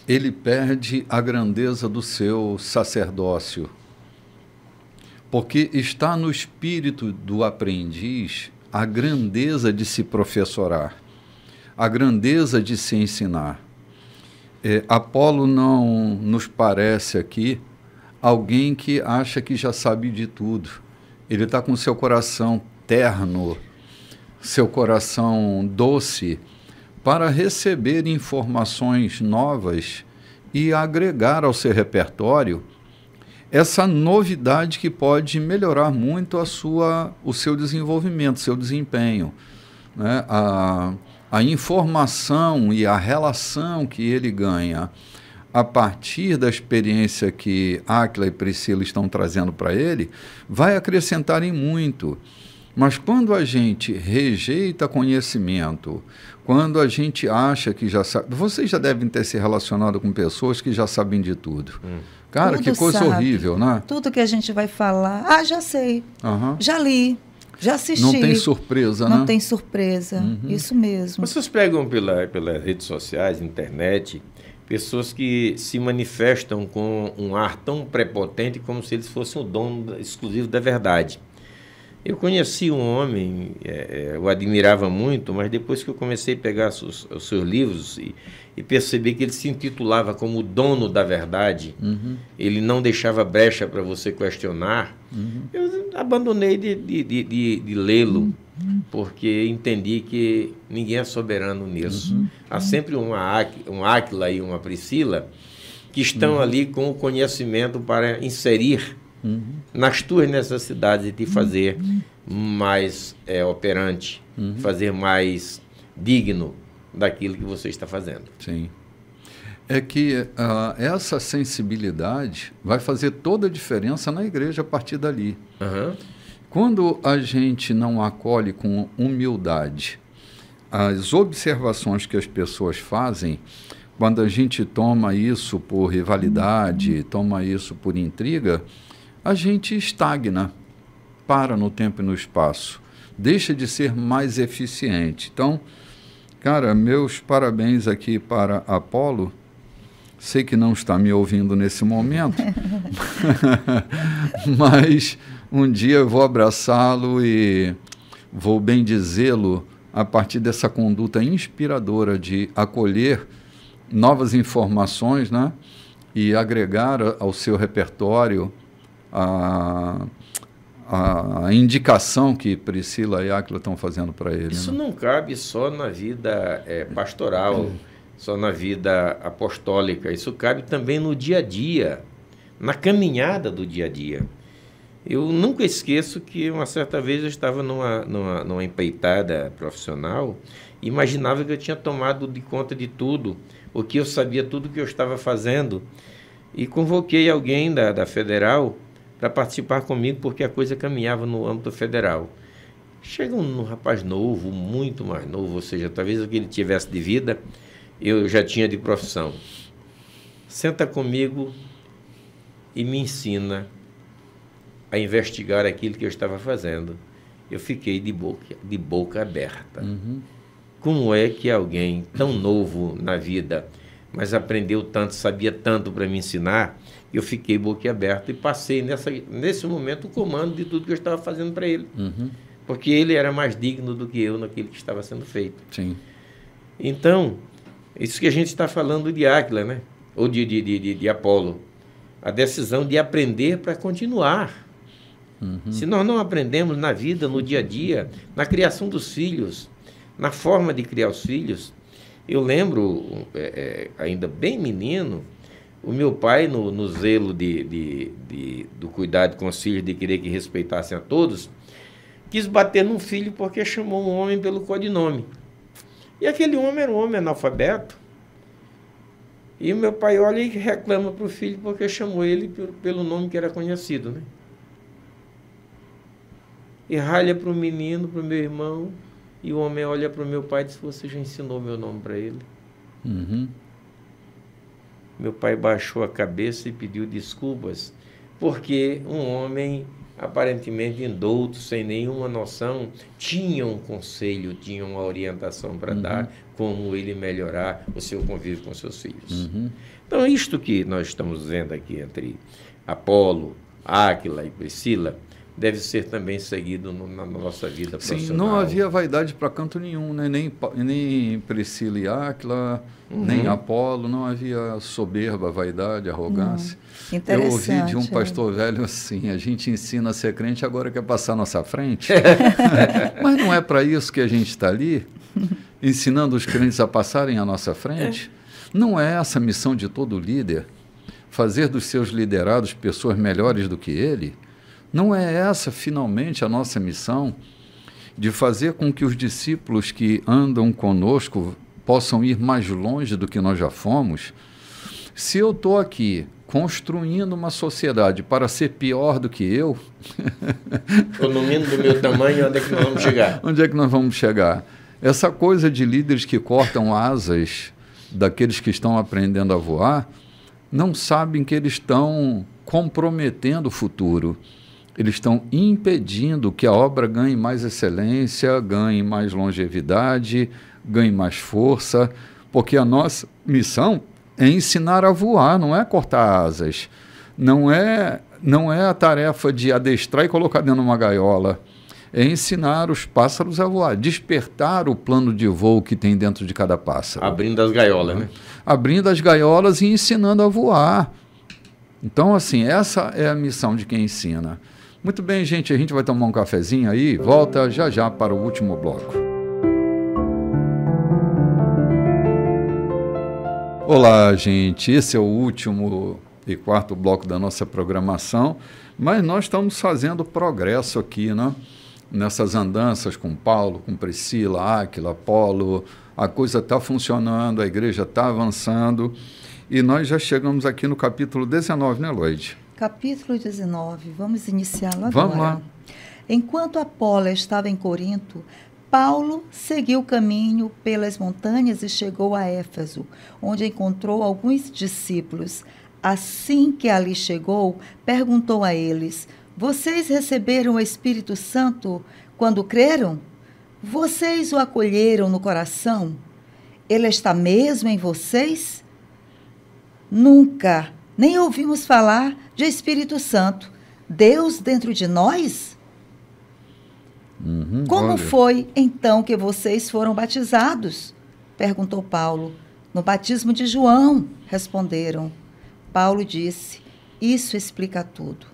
ele perde a grandeza do seu sacerdócio. Porque está no espírito do aprendiz a grandeza de se professorar, a grandeza de se ensinar. Apolo não nos parece aqui alguém que acha que já sabe de tudo. Ele está com seu coração terno, seu coração doce, para receber informações novas e agregar ao seu repertório essa novidade que pode melhorar muito o seu desenvolvimento, seu desempenho, né? A informação e a relação que ele ganha a partir da experiência que Áquila e Priscila estão trazendo para ele, vai acrescentar em muito. Mas quando a gente rejeita conhecimento, quando a gente acha que já sabe... Vocês já devem ter se relacionado com pessoas que já sabem de tudo. Cara, tudo que coisa sabe. Horrível, né? Tudo que a gente vai falar, já sei, já li, já assisti. Não tem surpresa, né? Não tem surpresa, isso mesmo. Vocês pegam pelas redes sociais, internet, pessoas que se manifestam com um ar tão prepotente como se eles fossem o dono exclusivo da verdade. Eu conheci um homem, eu admirava muito, mas depois que eu comecei a pegar os seus livros e percebi que ele se intitulava como o dono da verdade, ele não deixava brecha para você questionar, eu abandonei de lê-lo, porque entendi que ninguém é soberano nisso. Há sempre um Áquila e uma Priscila que estão ali com o conhecimento para inserir nas tuas necessidades e te fazer mais operante, fazer mais digno daquilo que você está fazendo. Sim. É que essa sensibilidade vai fazer toda a diferença na igreja a partir dali. Quando a gente não acolhe com humildade as observações que as pessoas fazem, quando a gente toma isso por rivalidade, toma isso por intriga, a gente estagna, para no tempo e no espaço, deixa de ser mais eficiente. Então, cara, meus parabéns aqui para Apolo. Sei que não está me ouvindo nesse momento, mas um dia eu vou abraçá-lo e vou bendizê-lo a partir dessa conduta inspiradora de acolher novas informações, né? E agregar ao seu repertório a indicação que Priscila e Áquila estão fazendo para ele. Isso, né? Não cabe só na vida pastoral, só na vida apostólica. Isso cabe também no dia a dia, na caminhada do dia a dia. Eu nunca esqueço que uma certa vez eu estava numa empreitada profissional e imaginava que eu tinha tomado de conta de tudo, ou que eu sabia tudo que eu estava fazendo, e convoquei alguém da Federal para participar comigo, porque a coisa caminhava no âmbito federal. Chega um rapaz novo, muito mais novo, ou seja, talvez o que ele tivesse de vida, eu já tinha de profissão. Senta comigo e me ensina a investigar aquilo que eu estava fazendo. Eu fiquei de boca aberta. Como é que alguém tão novo na vida, mas aprendeu tanto, sabia tanto para me ensinar, eu fiquei boquiaberto e passei nesse momento o comando de tudo que eu estava fazendo para ele. Porque ele era mais digno do que eu naquilo que estava sendo feito. Sim. Então, isso que a gente está falando de Áquila, né? Ou de Apolo. A decisão de aprender para continuar. Se nós não aprendemos na vida, no dia a dia, na criação dos filhos, na forma de criar os filhos. Eu lembro, ainda bem menino, o meu pai, no zelo do cuidado com os filhos, de querer que respeitassem a todos, quis bater num filho porque chamou um homem pelo codinome. E aquele homem era um homem analfabeto. E o meu pai olha e reclama para o filho porque chamou ele pelo nome que era conhecido, né? E ralha para o menino, para o meu irmão, e o homem olha para o meu pai e diz: você já ensinou meu nome para ele? Meu pai baixou a cabeça e pediu desculpas, porque um homem aparentemente indouto, sem nenhuma noção, tinha um conselho, tinha uma orientação para dar, como ele melhorar o seu convívio com seus filhos. Então, isto que nós estamos vendo aqui entre Apolo, Áquila e Priscila, deve ser também seguido na nossa vida profissional. Sim, não havia vaidade para canto nenhum, né? Nem Priscila e Áquila, nem Apolo, não havia soberba, vaidade, arrogância. Eu ouvi de um pastor velho assim, a gente ensina a ser crente, agora quer passar à nossa frente. Mas não é para isso que a gente está ali, ensinando os crentes a passarem à nossa frente? Não é essa a missão de todo líder? Fazer dos seus liderados pessoas melhores do que ele? Não é essa, finalmente, a nossa missão? De fazer com que os discípulos que andam conosco possam ir mais longe do que nós já fomos? Se eu estou aqui construindo uma sociedade para ser pior do que eu... Ou no mínimo do meu tamanho, onde é que nós vamos chegar? Onde é que nós vamos chegar? Essa coisa de líderes que cortam asas daqueles que estão aprendendo a voar, não sabem que eles estão comprometendo o futuro. Eles estão impedindo que a obra ganhe mais excelência, ganhe mais longevidade, ganhe mais força, porque a nossa missão é ensinar a voar, não é cortar asas. Não é a tarefa de adestrar e colocar dentro de uma gaiola. É ensinar os pássaros a voar, despertar o plano de voo que tem dentro de cada pássaro. Abrindo as gaiolas, né? Abrindo as gaiolas e ensinando a voar. Então, assim, essa é a missão de quem ensina. Muito bem, gente, a gente vai tomar um cafezinho aí, volta já para o último bloco. Olá, gente, esse é o último e quarto bloco da nossa programação, mas nós estamos fazendo progresso aqui, né? Nessas andanças com Paulo, com Priscila, Áquila, Apolo, a coisa está funcionando, a igreja está avançando, e nós já chegamos aqui no capítulo 19, né, Lloyd? Capítulo 19, vamos iniciá-lo agora. Vamos lá. Enquanto Apolo estava em Corinto, Paulo seguiu o caminho pelas montanhas e chegou a Éfeso, onde encontrou alguns discípulos. Assim que ali chegou, perguntou a eles: vocês receberam o Espírito Santo quando creram? Vocês o acolheram no coração? Ele está mesmo em vocês? Nunca, nem ouvimos falar de Espírito Santo. Deus dentro de nós? Como foi, então, que vocês foram batizados? Perguntou Paulo. No batismo de João, responderam. Paulo disse: isso explica tudo.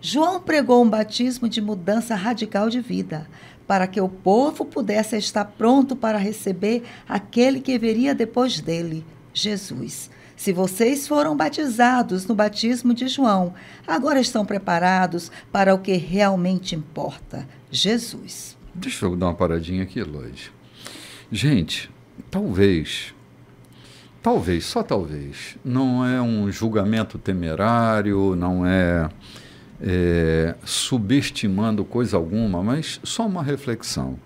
João pregou um batismo de mudança radical de vida, para que o povo pudesse estar pronto para receber aquele que viria depois dele, Jesus. Se vocês foram batizados no batismo de João, agora estão preparados para o que realmente importa, Jesus. Deixa eu dar uma paradinha aqui, Lloyd. Gente, talvez, só talvez, não é um julgamento temerário, não é subestimando coisa alguma, mas só uma reflexão.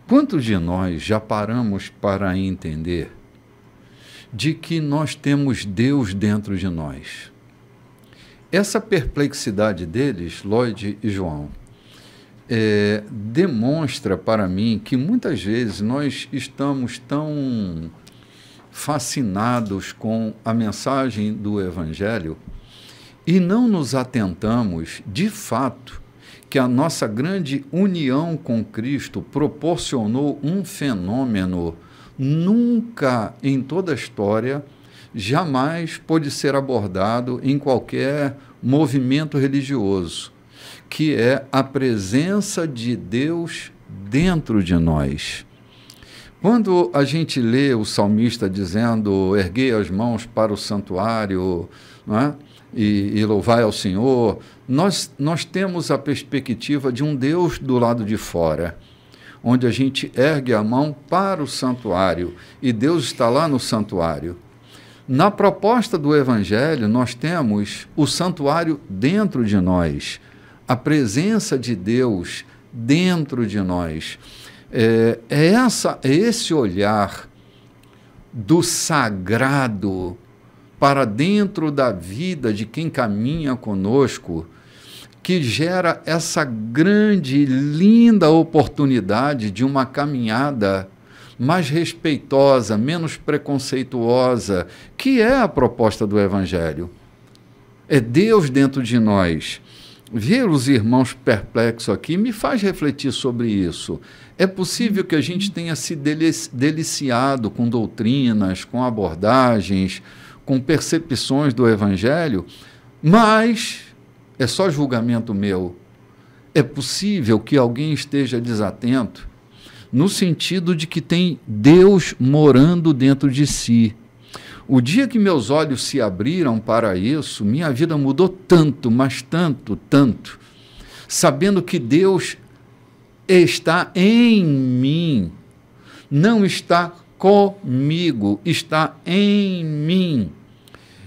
Quantos de nós já paramos para entender de que nós temos Deus dentro de nós? Essa perplexidade deles, Lloyd e João, demonstra para mim que muitas vezes nós estamos tão fascinados com a mensagem do Evangelho e não nos atentamos, de fato, que a nossa grande união com Cristo proporcionou um fenômeno nunca em toda a história, jamais pôde ser abordado em qualquer movimento religioso, que é a presença de Deus dentro de nós. Quando a gente lê o salmista dizendo: erguei as mãos para o santuário, não é? E louvai ao Senhor, nós temos a perspectiva de um Deus do lado de fora, onde a gente ergue a mão para o santuário e Deus está lá no santuário. Na proposta do Evangelho, nós temos o santuário dentro de nós, a presença de Deus dentro de nós. É esse olhar do sagrado para dentro da vida de quem caminha conosco que gera essa grande, linda oportunidade de uma caminhada mais respeitosa, menos preconceituosa, que é a proposta do Evangelho. É Deus dentro de nós. Ver os irmãos perplexos aqui me faz refletir sobre isso. É possível que a gente tenha se deliciado com doutrinas, com abordagens, com percepções do Evangelho, mas é só julgamento meu. É possível que alguém esteja desatento no sentido de que tem Deus morando dentro de si. O dia que meus olhos se abriram para isso, minha vida mudou tanto, mas tanto, tanto, sabendo que Deus está em mim, não está comigo, está em mim.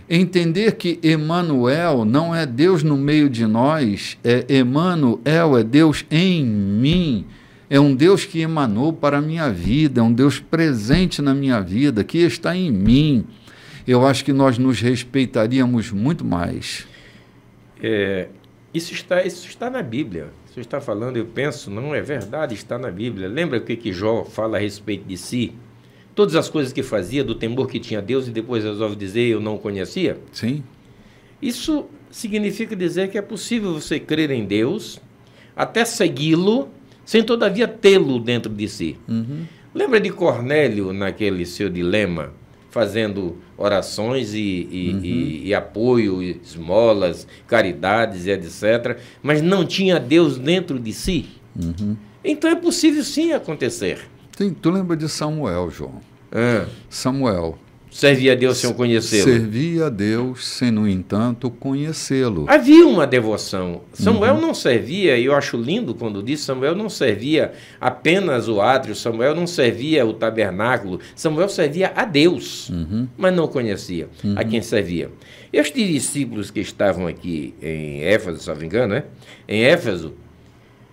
Entender que Emanuel não é Deus no meio de nós, Emanuel é Deus em mim, é um Deus que emanou para a minha vida, é um Deus presente na minha vida, que está em mim. Eu acho que nós nos respeitaríamos muito mais. Isso está na Bíblia. Você está falando, eu penso, não é verdade, está na Bíblia. Lembra o que Jó fala a respeito de si? Todas as coisas que fazia, do temor que tinha a Deus, e depois resolve dizer, eu não o conhecia? Sim. Isso significa dizer que é possível você crer em Deus, até segui-lo, sem todavia tê-lo dentro de si. Uhum. Lembra de Cornélio, naquele seu dilema, fazendo orações e apoio, esmolas, caridades e etc., mas não tinha Deus dentro de si? Uhum. Então é possível sim acontecer. Tu lembra de Samuel, João? Samuel. Servia a Deus sem o conhecê-lo. Servia a Deus sem, no entanto, conhecê-lo. Havia uma devoção. Samuel não servia, e eu acho lindo quando diz, Samuel não servia apenas o átrio, Samuel não servia o tabernáculo, Samuel servia a Deus, mas não conhecia a quem servia. Estes discípulos que estavam aqui em Éfeso, se não me engano, né? Em Éfeso,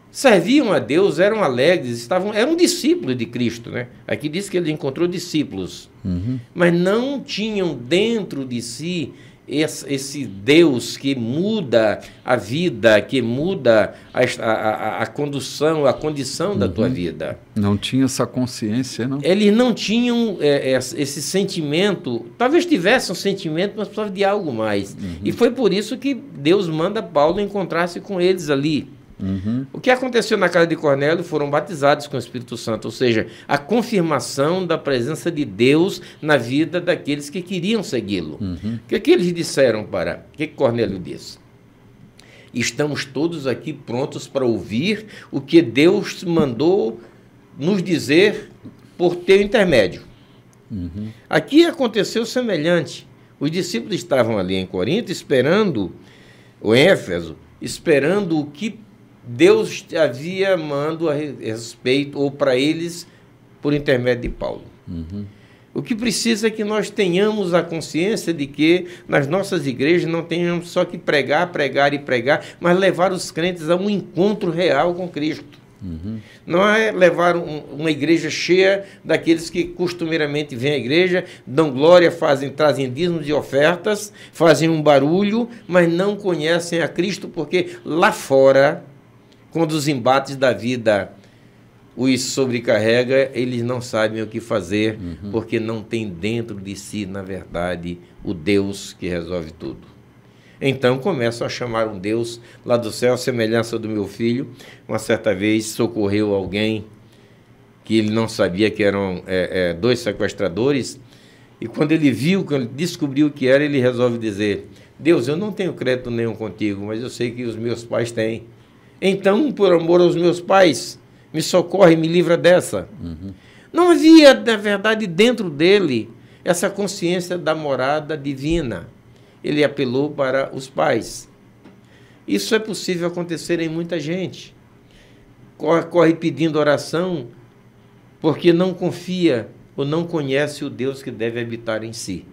serviam a Deus, eram alegres, eram discípulos de Cristo, né? Aqui diz que ele encontrou discípulos, mas não tinham dentro de si esse Deus que muda a vida, que muda a condução, a condição da tua vida. Não tinha essa consciência, não? Eles não tinham esse sentimento, talvez tivessem um sentimento, mas precisavam de algo mais. E foi por isso que Deus manda Paulo encontrar-se com eles ali. O que aconteceu na casa de Cornélio? Foram batizados com o Espírito Santo, ou seja, a confirmação da presença de Deus na vida daqueles que queriam segui-lo. O que eles disseram para... O que Cornélio disse? Estamos todos aqui prontos para ouvir o que Deus mandou nos dizer por teu intermédio. Aqui aconteceu semelhante. Os discípulos estavam ali em Corinto esperando, ou em Éfeso, esperando o que Deus havia mandado a respeito, ou para eles, por intermédio de Paulo. O que precisa é que nós tenhamos a consciência de que nas nossas igrejas não tenhamos só que pregar, pregar e pregar, mas levar os crentes a um encontro real com Cristo. Não é levar uma igreja cheia daqueles que costumeiramente vêm à igreja, dão glória, trazem dízimos e ofertas, fazem um barulho, mas não conhecem a Cristo, porque lá fora, quando os embates da vida os sobrecarrega, eles não sabem o que fazer, porque não tem dentro de si, na verdade, o Deus que resolve tudo. Então começam a chamar um Deus lá do céu, a semelhança do meu filho. Uma certa vez socorreu alguém que ele não sabia que eram 2 sequestradores, e quando ele viu, quando ele descobriu o que era, ele resolve dizer: Deus, eu não tenho crédito nenhum contigo, mas eu sei que os meus pais têm. Então, por amor aos meus pais, me socorre, me livra dessa. Não havia, na verdade, dentro dele essa consciência da morada divina. Ele apelou para os pais. Isso é possível acontecer em muita gente. Corre pedindo oração porque não confia ou não conhece o Deus que deve habitar em si.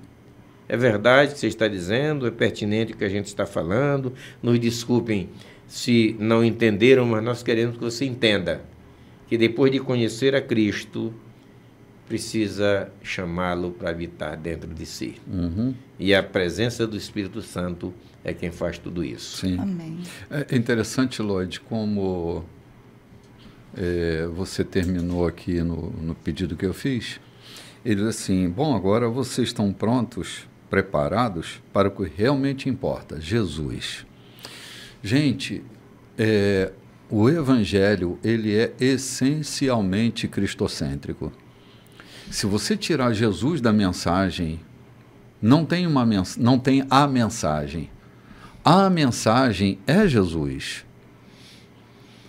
É verdade o que você está dizendo, é pertinente o que a gente está falando. Nos desculpem se não entenderam, mas nós queremos que você entenda que depois de conhecer a Cristo, precisa chamá-lo para habitar dentro de si. E a presença do Espírito Santo é quem faz tudo isso. Sim. Amém. É interessante, Lloyd, como você terminou aqui no pedido que eu fiz. Ele diz assim: bom, agora vocês estão prontos preparados para o que realmente importa, Jesus. Gente, o Evangelho, ele é essencialmente cristocêntrico. Se você tirar Jesus da mensagem, não tem a mensagem. A mensagem é Jesus.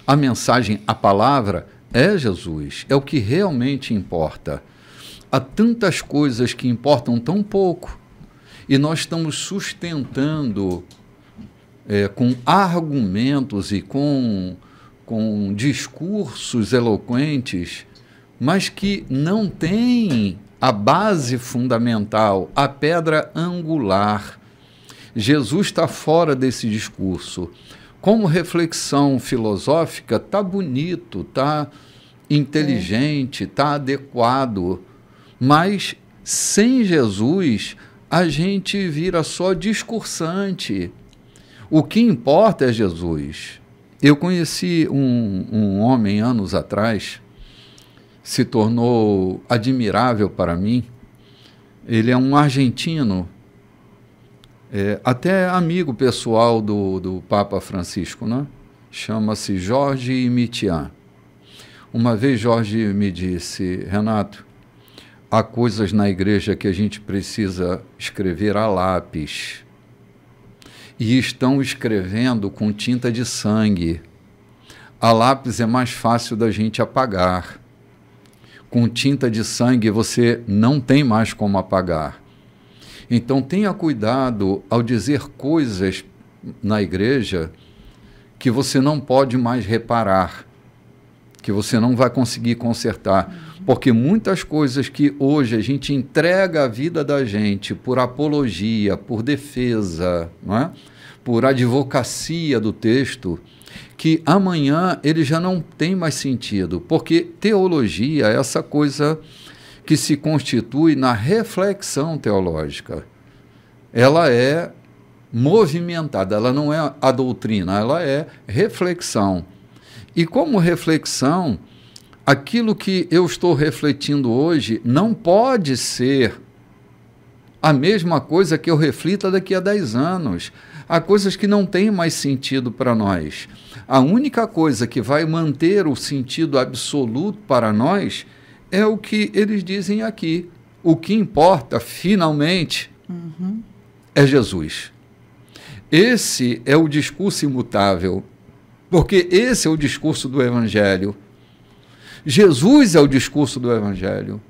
A mensagem, a palavra, é Jesus. É o que realmente importa. Há tantas coisas que importam tão pouco. E nós estamos sustentando com argumentos e com discursos eloquentes, mas que não têm a base fundamental, a pedra angular. Jesus está fora desse discurso. Como reflexão filosófica, está bonito, está inteligente, está adequado, mas sem Jesus a gente vira só discursante. O que importa é Jesus. Eu conheci um homem anos atrás, se tornou admirável para mim. Ele é um argentino, até amigo pessoal do Papa Francisco, né? Chama-se Jorge Mitian. Uma vez Jorge me disse: Renato, há coisas na igreja que a gente precisa escrever a lápis. E estão escrevendo com tinta de sangue. A lápis é mais fácil da gente apagar. Com tinta de sangue você não tem mais como apagar. Então tenha cuidado ao dizer coisas na igreja que você não pode mais reparar, que você não vai conseguir consertar. Porque muitas coisas que hoje a gente entrega a vida da gente por apologia, por defesa, não é? Por advocacia do texto, que amanhã ele já não tem mais sentido, porque teologia é essa coisa que se constitui na reflexão teológica. Ela é movimentada, ela não é a doutrina, ela é reflexão. E como reflexão, aquilo que eu estou refletindo hoje não pode ser a mesma coisa que eu reflita daqui a 10 anos. Há coisas que não têm mais sentido para nós. A única coisa que vai manter o sentido absoluto para nós é o que eles dizem aqui. O que importa, finalmente, é Jesus. Esse é o discurso imutável, porque esse é o discurso do Evangelho. Jesus é o discurso do Evangelho.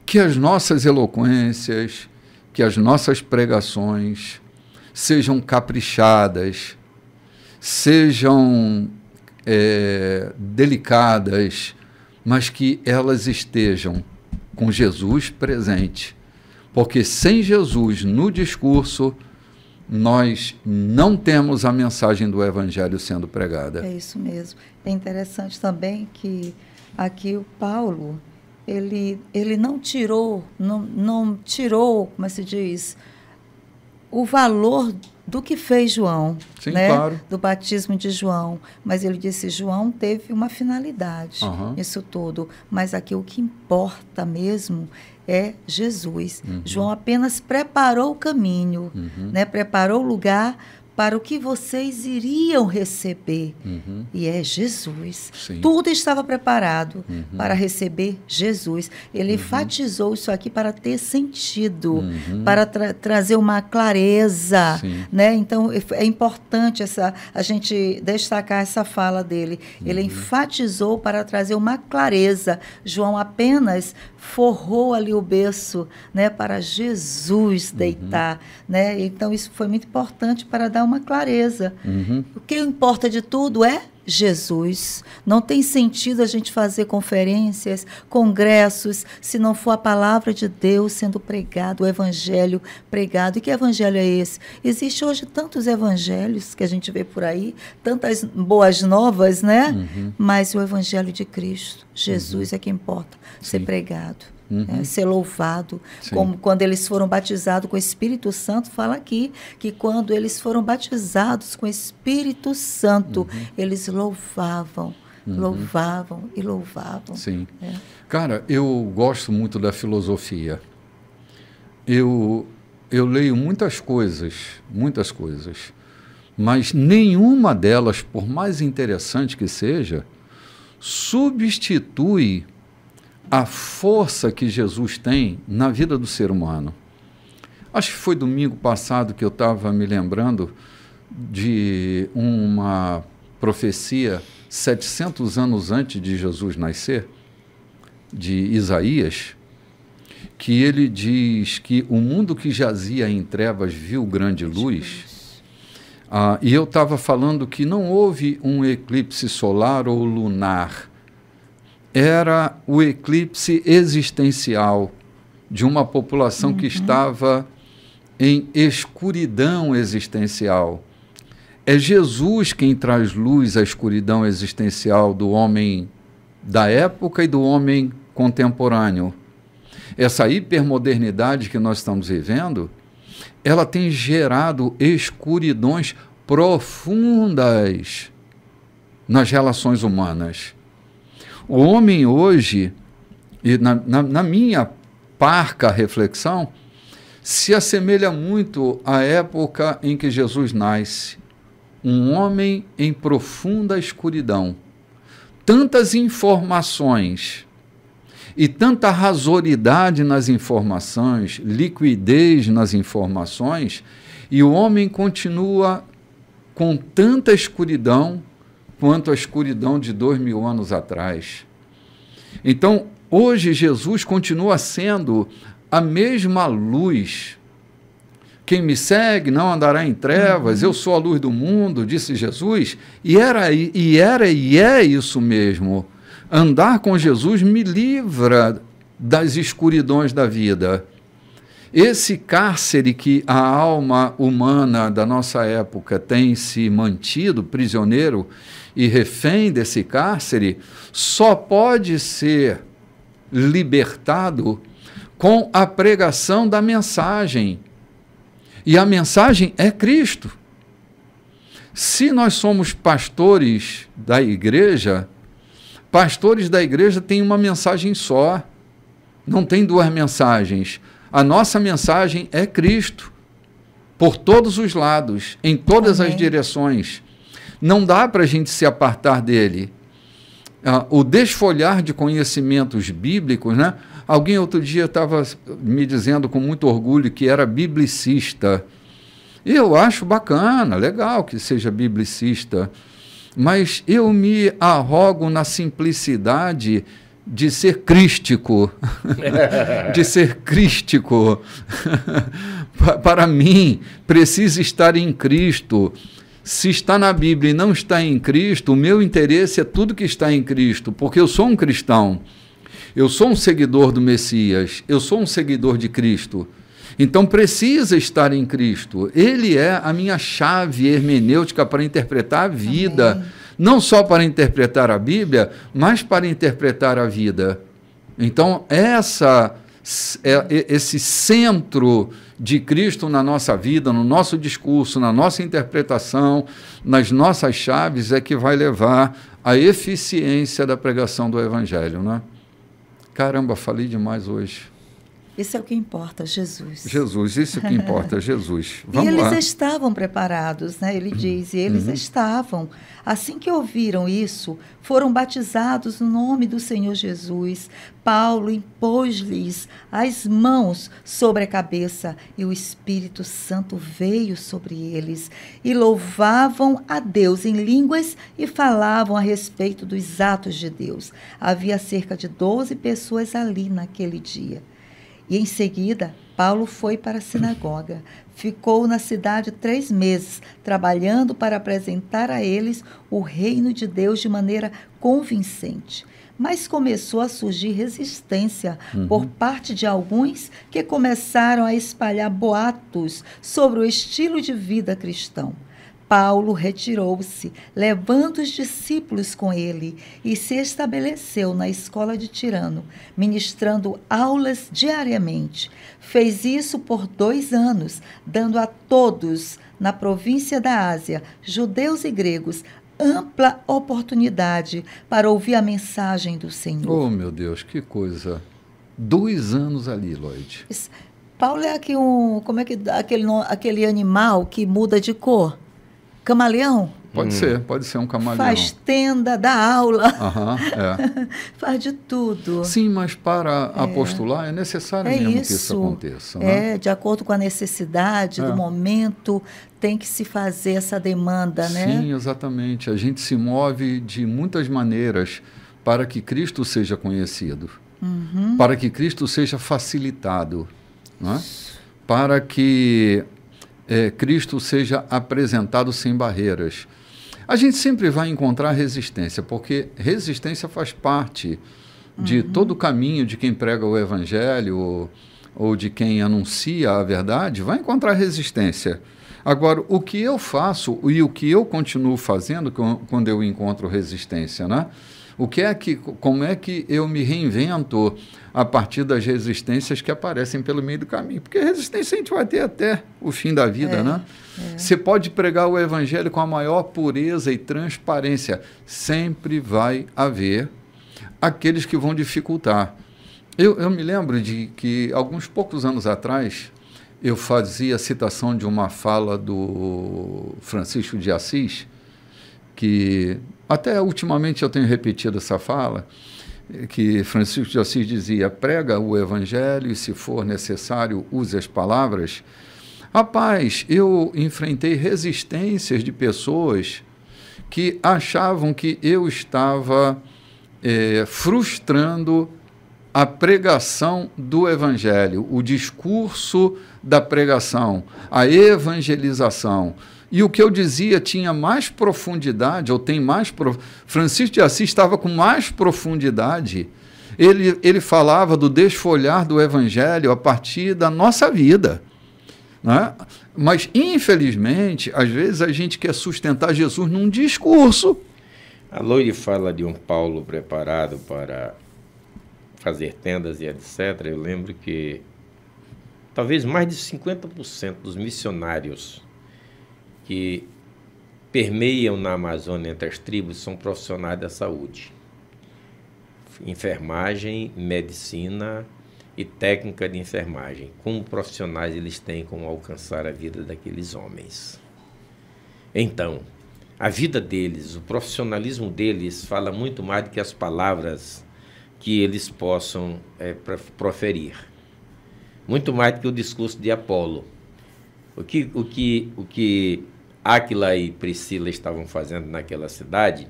Que as nossas eloquências, que as nossas pregações sejam caprichadas, sejam delicadas, mas que elas estejam com Jesus presente. Porque sem Jesus no discurso, nós não temos a mensagem do Evangelho sendo pregada. É isso mesmo. É interessante também que aqui o Paulo, ele não tirou, como se diz, o valor do que fez João, sim, né? Claro. Do batismo de João. Mas ele disse, João teve uma finalidade nisso tudo. Mas aqui o que importa mesmo é Jesus. João apenas preparou o caminho, né? Preparou o lugar para o que vocês iriam receber. E é Jesus. Sim. Tudo estava preparado para receber Jesus. Ele enfatizou isso aqui para ter sentido, para trazer uma clareza. Né? Então, é importante a gente destacar essa fala dele. Ele enfatizou para trazer uma clareza. João apenas forrou ali o berço, né, para Jesus deitar. Né? Então, isso foi muito importante para dar uma clareza. O que importa de tudo é Jesus. Não tem sentido a gente fazer conferências, congressos, se não for a palavra de Deus sendo pregado, o evangelho pregado. E que evangelho é esse? Existe hoje tantos evangelhos que a gente vê por aí, tantas boas novas, né? Mas o evangelho de Cristo, Jesus é que importa ser pregado. Ser louvado, como quando eles foram batizados com o Espírito Santo, fala aqui, que quando eles foram batizados com o Espírito Santo, eles louvavam, louvavam e louvavam. Sim. Cara, eu gosto muito da filosofia. eu leio muitas coisas, mas nenhuma delas, por mais interessante que seja, substitui a força que Jesus tem na vida do ser humano. Acho que foi domingo passado que eu estava me lembrando de uma profecia 700 anos antes de Jesus nascer, de Isaías, que ele diz que o mundo que jazia em trevas viu grande luz. E eu estava falando que não houve um eclipse solar ou lunar, era o eclipse existencial de uma população que estava em escuridão existencial. É Jesus quem traz luz à escuridão existencial do homem da época e do homem contemporâneo. Essa hipermodernidade que nós estamos vivendo, ela tem gerado escuridões profundas nas relações humanas. O homem hoje, e na minha parca reflexão, se assemelha muito à época em que Jesus nasce. Um homem em profunda escuridão. Tantas informações e tanta razoridade nas informações, liquidez nas informações, e o homem continua com tanta escuridão quanto a escuridão de 2000 anos atrás. Então, hoje Jesus continua sendo a mesma luz. Quem me segue não andará em trevas, eu sou a luz do mundo, disse Jesus, e é isso mesmo. Andar com Jesus me livra das escuridões da vida. Esse cárcere que a alma humana da nossa época tem se mantido prisioneiro e refém desse cárcere, só pode ser libertado com a pregação da mensagem. E a mensagem é Cristo. Se nós somos pastores da igreja têm uma mensagem só, não tem duas mensagens. A nossa mensagem é Cristo, por todos os lados, em todas as direções. Não dá para a gente se apartar dele. O desfolhar de conhecimentos bíblicos, né? Alguém outro dia estava me dizendo com muito orgulho que era biblicista. Eu acho bacana, legal que seja biblicista, mas eu me arrogo na simplicidade de ser crístico. De ser crístico. Para mim, precisa estar em Cristo. Se está na Bíblia e não está em Cristo, o meu interesse é tudo que está em Cristo, porque eu sou um cristão. Eu sou um seguidor do Messias, eu sou um seguidor de Cristo. Então precisa estar em Cristo. Ele é a minha chave hermenêutica para interpretar a vida. Amém. Não só para interpretar a Bíblia, mas para interpretar a vida. Então esse centro de Cristo na nossa vida, no nosso discurso, na nossa interpretação, nas nossas chaves, é que vai levar à eficiência da pregação do Evangelho, né? Caramba, falei demais hoje. Isso é o que importa, Jesus. Jesus, isso é o que importa, Jesus. Vamos lá. E eles estavam preparados, né? Ele diz, e eles estavam. Assim que ouviram isso, foram batizados no nome do Senhor Jesus. Paulo impôs-lhes as mãos sobre a cabeça e o Espírito Santo veio sobre eles. E louvavam a Deus em línguas e falavam a respeito dos atos de Deus. Havia cerca de 12 pessoas ali naquele dia. E em seguida, Paulo foi para a sinagoga. Ficou na cidade 3 meses, trabalhando para apresentar a eles o reino de Deus de maneira convincente. Mas começou a surgir resistência por parte de alguns que começaram a espalhar boatos sobre o estilo de vida cristão. Paulo retirou-se, levando os discípulos com ele, e se estabeleceu na escola de Tirano, ministrando aulas diariamente. Fez isso por 2 anos, dando a todos na província da Ásia, judeus e gregos, ampla oportunidade para ouvir a mensagem do Senhor. Oh, meu Deus, que coisa! 2 anos ali, Lloyd. Paulo é aqui como é que aquele animal que muda de cor? Camaleão? Pode ser um camaleão. Faz tenda, dá aula, faz de tudo. Sim, mas para apostolar é necessário mesmo que isso aconteça. Né? De acordo com a necessidade do momento, tem que se fazer essa demanda, né? Sim, exatamente. A gente se move de muitas maneiras para que Cristo seja conhecido, para que Cristo seja facilitado, né? Para que Cristo seja apresentado sem barreiras. A gente sempre vai encontrar resistência, porque resistência faz parte de todo o caminho de quem prega o Evangelho ou de quem anuncia a verdade, vai encontrar resistência. Agora, o que eu faço e o que eu continuo fazendo quando eu encontro resistência, né? Como é que eu me reinvento a partir das resistências que aparecem pelo meio do caminho? Porque resistência a gente vai ter até o fim da vida, né? Você pode pregar o Evangelho com a maior pureza e transparência. Sempre vai haver aqueles que vão dificultar. Eu me lembro de que, alguns poucos anos atrás, eu fazia citação de uma fala do Francisco de Assis, que até ultimamente eu tenho repetido essa fala, que Francisco de Assis dizia: prega o Evangelho e, se for necessário, use as palavras. Rapaz, eu enfrentei resistências de pessoas que achavam que eu estava frustrando a pregação do Evangelho, o discurso da pregação, a evangelização. E o que eu dizia tinha mais profundidade, ou tem mais... Francisco de Assis estava com mais profundidade. Ele falava do desfolhar do Evangelho a partir da nossa vida. Né? Mas, infelizmente, às vezes a gente quer sustentar Jesus num discurso. A Loide fala de um Paulo preparado para fazer tendas e etc. Eu lembro que talvez mais de 50% dos missionários que permeiam na Amazônia entre as tribos são profissionais da saúde. Enfermagem, medicina e técnica de enfermagem. Como profissionais eles têm como alcançar a vida daqueles homens. Então, a vida deles, o profissionalismo deles fala muito mais do que as palavras que eles possam proferir. Muito mais do que o discurso de Apolo. O que Áquila e Priscila estavam fazendo naquela cidade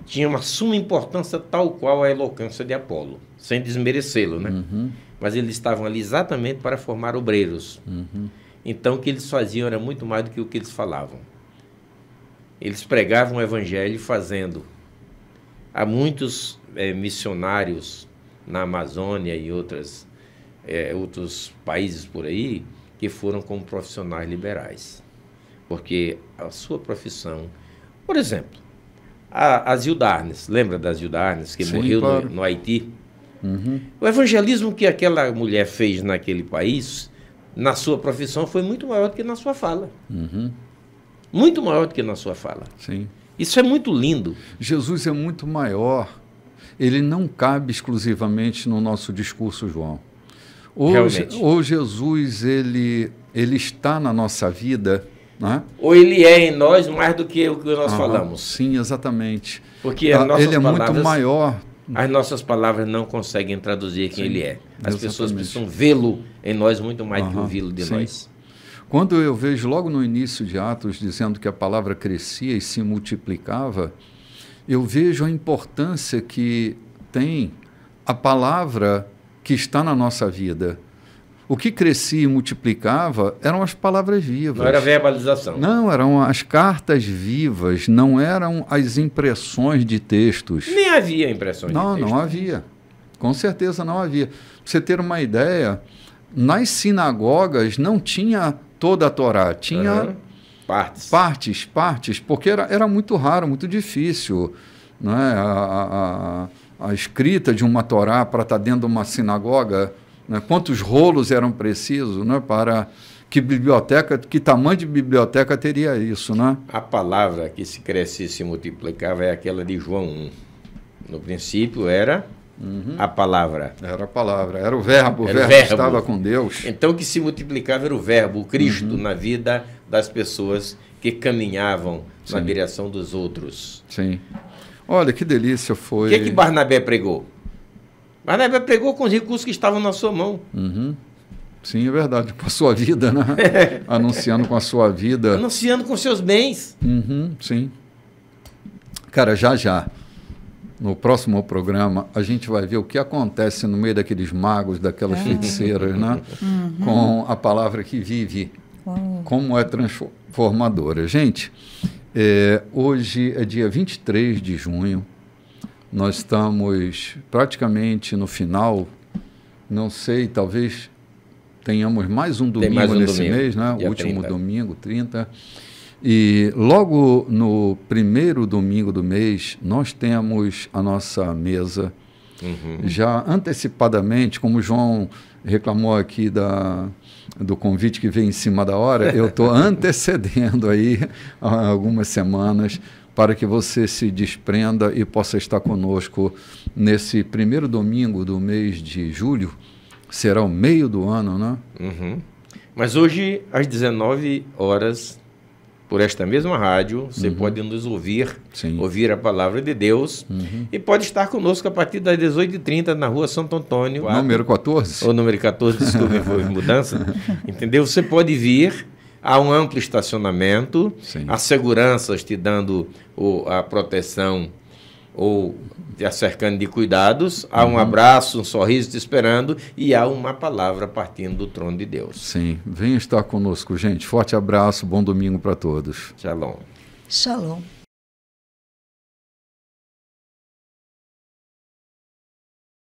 tinha uma suma importância, tal qual a eloquência de Apolo, sem desmerecê-lo, né? Mas eles estavam ali exatamente para formar obreiros. Então, o que eles faziam era muito mais do que o que eles falavam. Eles pregavam o Evangelho fazendo. Há muitos missionários na Amazônia e outros países por aí que foram como profissionais liberais. Porque a sua profissão... Por exemplo, a Zilda Arnes, lembra da Zilda Arnes, que morreu claro. no Haiti? O evangelismo que aquela mulher fez naquele país, na sua profissão, foi muito maior do que na sua fala. Muito maior do que na sua fala. Sim. Isso é muito lindo. Jesus é muito maior. Ele não cabe exclusivamente no nosso discurso, João. Ou Jesus, ele está na nossa vida, né? Ou ele é em nós mais do que o que nós falamos. Sim, exatamente. Porque ele é muito maior. As nossas palavras não conseguem traduzir quem ele é. As pessoas precisam vê-lo em nós muito mais do que ouvi-lo de nós. Quando eu vejo logo no início de Atos dizendo que a palavra crescia e se multiplicava, eu vejo a importância que tem a palavra que está na nossa vida. O que crescia e multiplicava eram as palavras vivas. Não era verbalização. Não, eram as cartas vivas, não eram as impressões de textos. Nem havia impressões de textos. Não havia. Com certeza não havia. Para você ter uma ideia, nas sinagogas não tinha toda a Torá, tinha partes, porque era muito raro, muito difícil, não é? A escrita de uma Torá para estar dentro de uma sinagoga, né? Quantos rolos eram precisos, né? Para que tamanho de biblioteca teria isso, né? A palavra que se crescia e se multiplicava é aquela de João 1. No princípio era a palavra. Era a palavra, era o verbo, Era o verbo estava com Deus. Então o que se multiplicava era o verbo, o Cristo, na vida das pessoas que caminhavam na direção dos outros. Sim. Olha, que delícia foi... O que Barnabé pregou? Barnabé pregou com os recursos que estavam na sua mão. Sim, é verdade, com a sua vida, né? Anunciando com a sua vida. Anunciando com seus bens. Sim. Cara, já, no próximo programa, a gente vai ver o que acontece no meio daqueles magos, daquelas feiticeiras, né? Com a palavra que vive. Como é transformadora. Gente, hoje é dia 23 de junho. Nós estamos praticamente no final. Não sei, talvez tenhamos mais um domingo nesse mês, né? O último 30. Domingo, 30. E logo no primeiro domingo do mês, nós temos a nossa mesa. Já antecipadamente, como o João reclamou aqui do convite que veio em cima da hora, eu estou antecedendo aí algumas semanas para que você se desprenda e possa estar conosco nesse primeiro domingo do mês de julho. Será o meio do ano, né? Mas hoje, às 19 horas, por esta mesma rádio, você pode nos ouvir, ouvir a palavra de Deus, e pode estar conosco a partir das 18h30 na rua Santo Antônio. Número 14? Ou número 14, desculpe, foi mudança. Entendeu? Você pode vir, há um amplo estacionamento, há seguranças te dando a proteção ou te cercando de cuidados, há um abraço, um sorriso te esperando e há uma palavra partindo do trono de Deus. Sim, venha estar conosco, gente. Forte abraço, bom domingo para todos. Shalom. Shalom.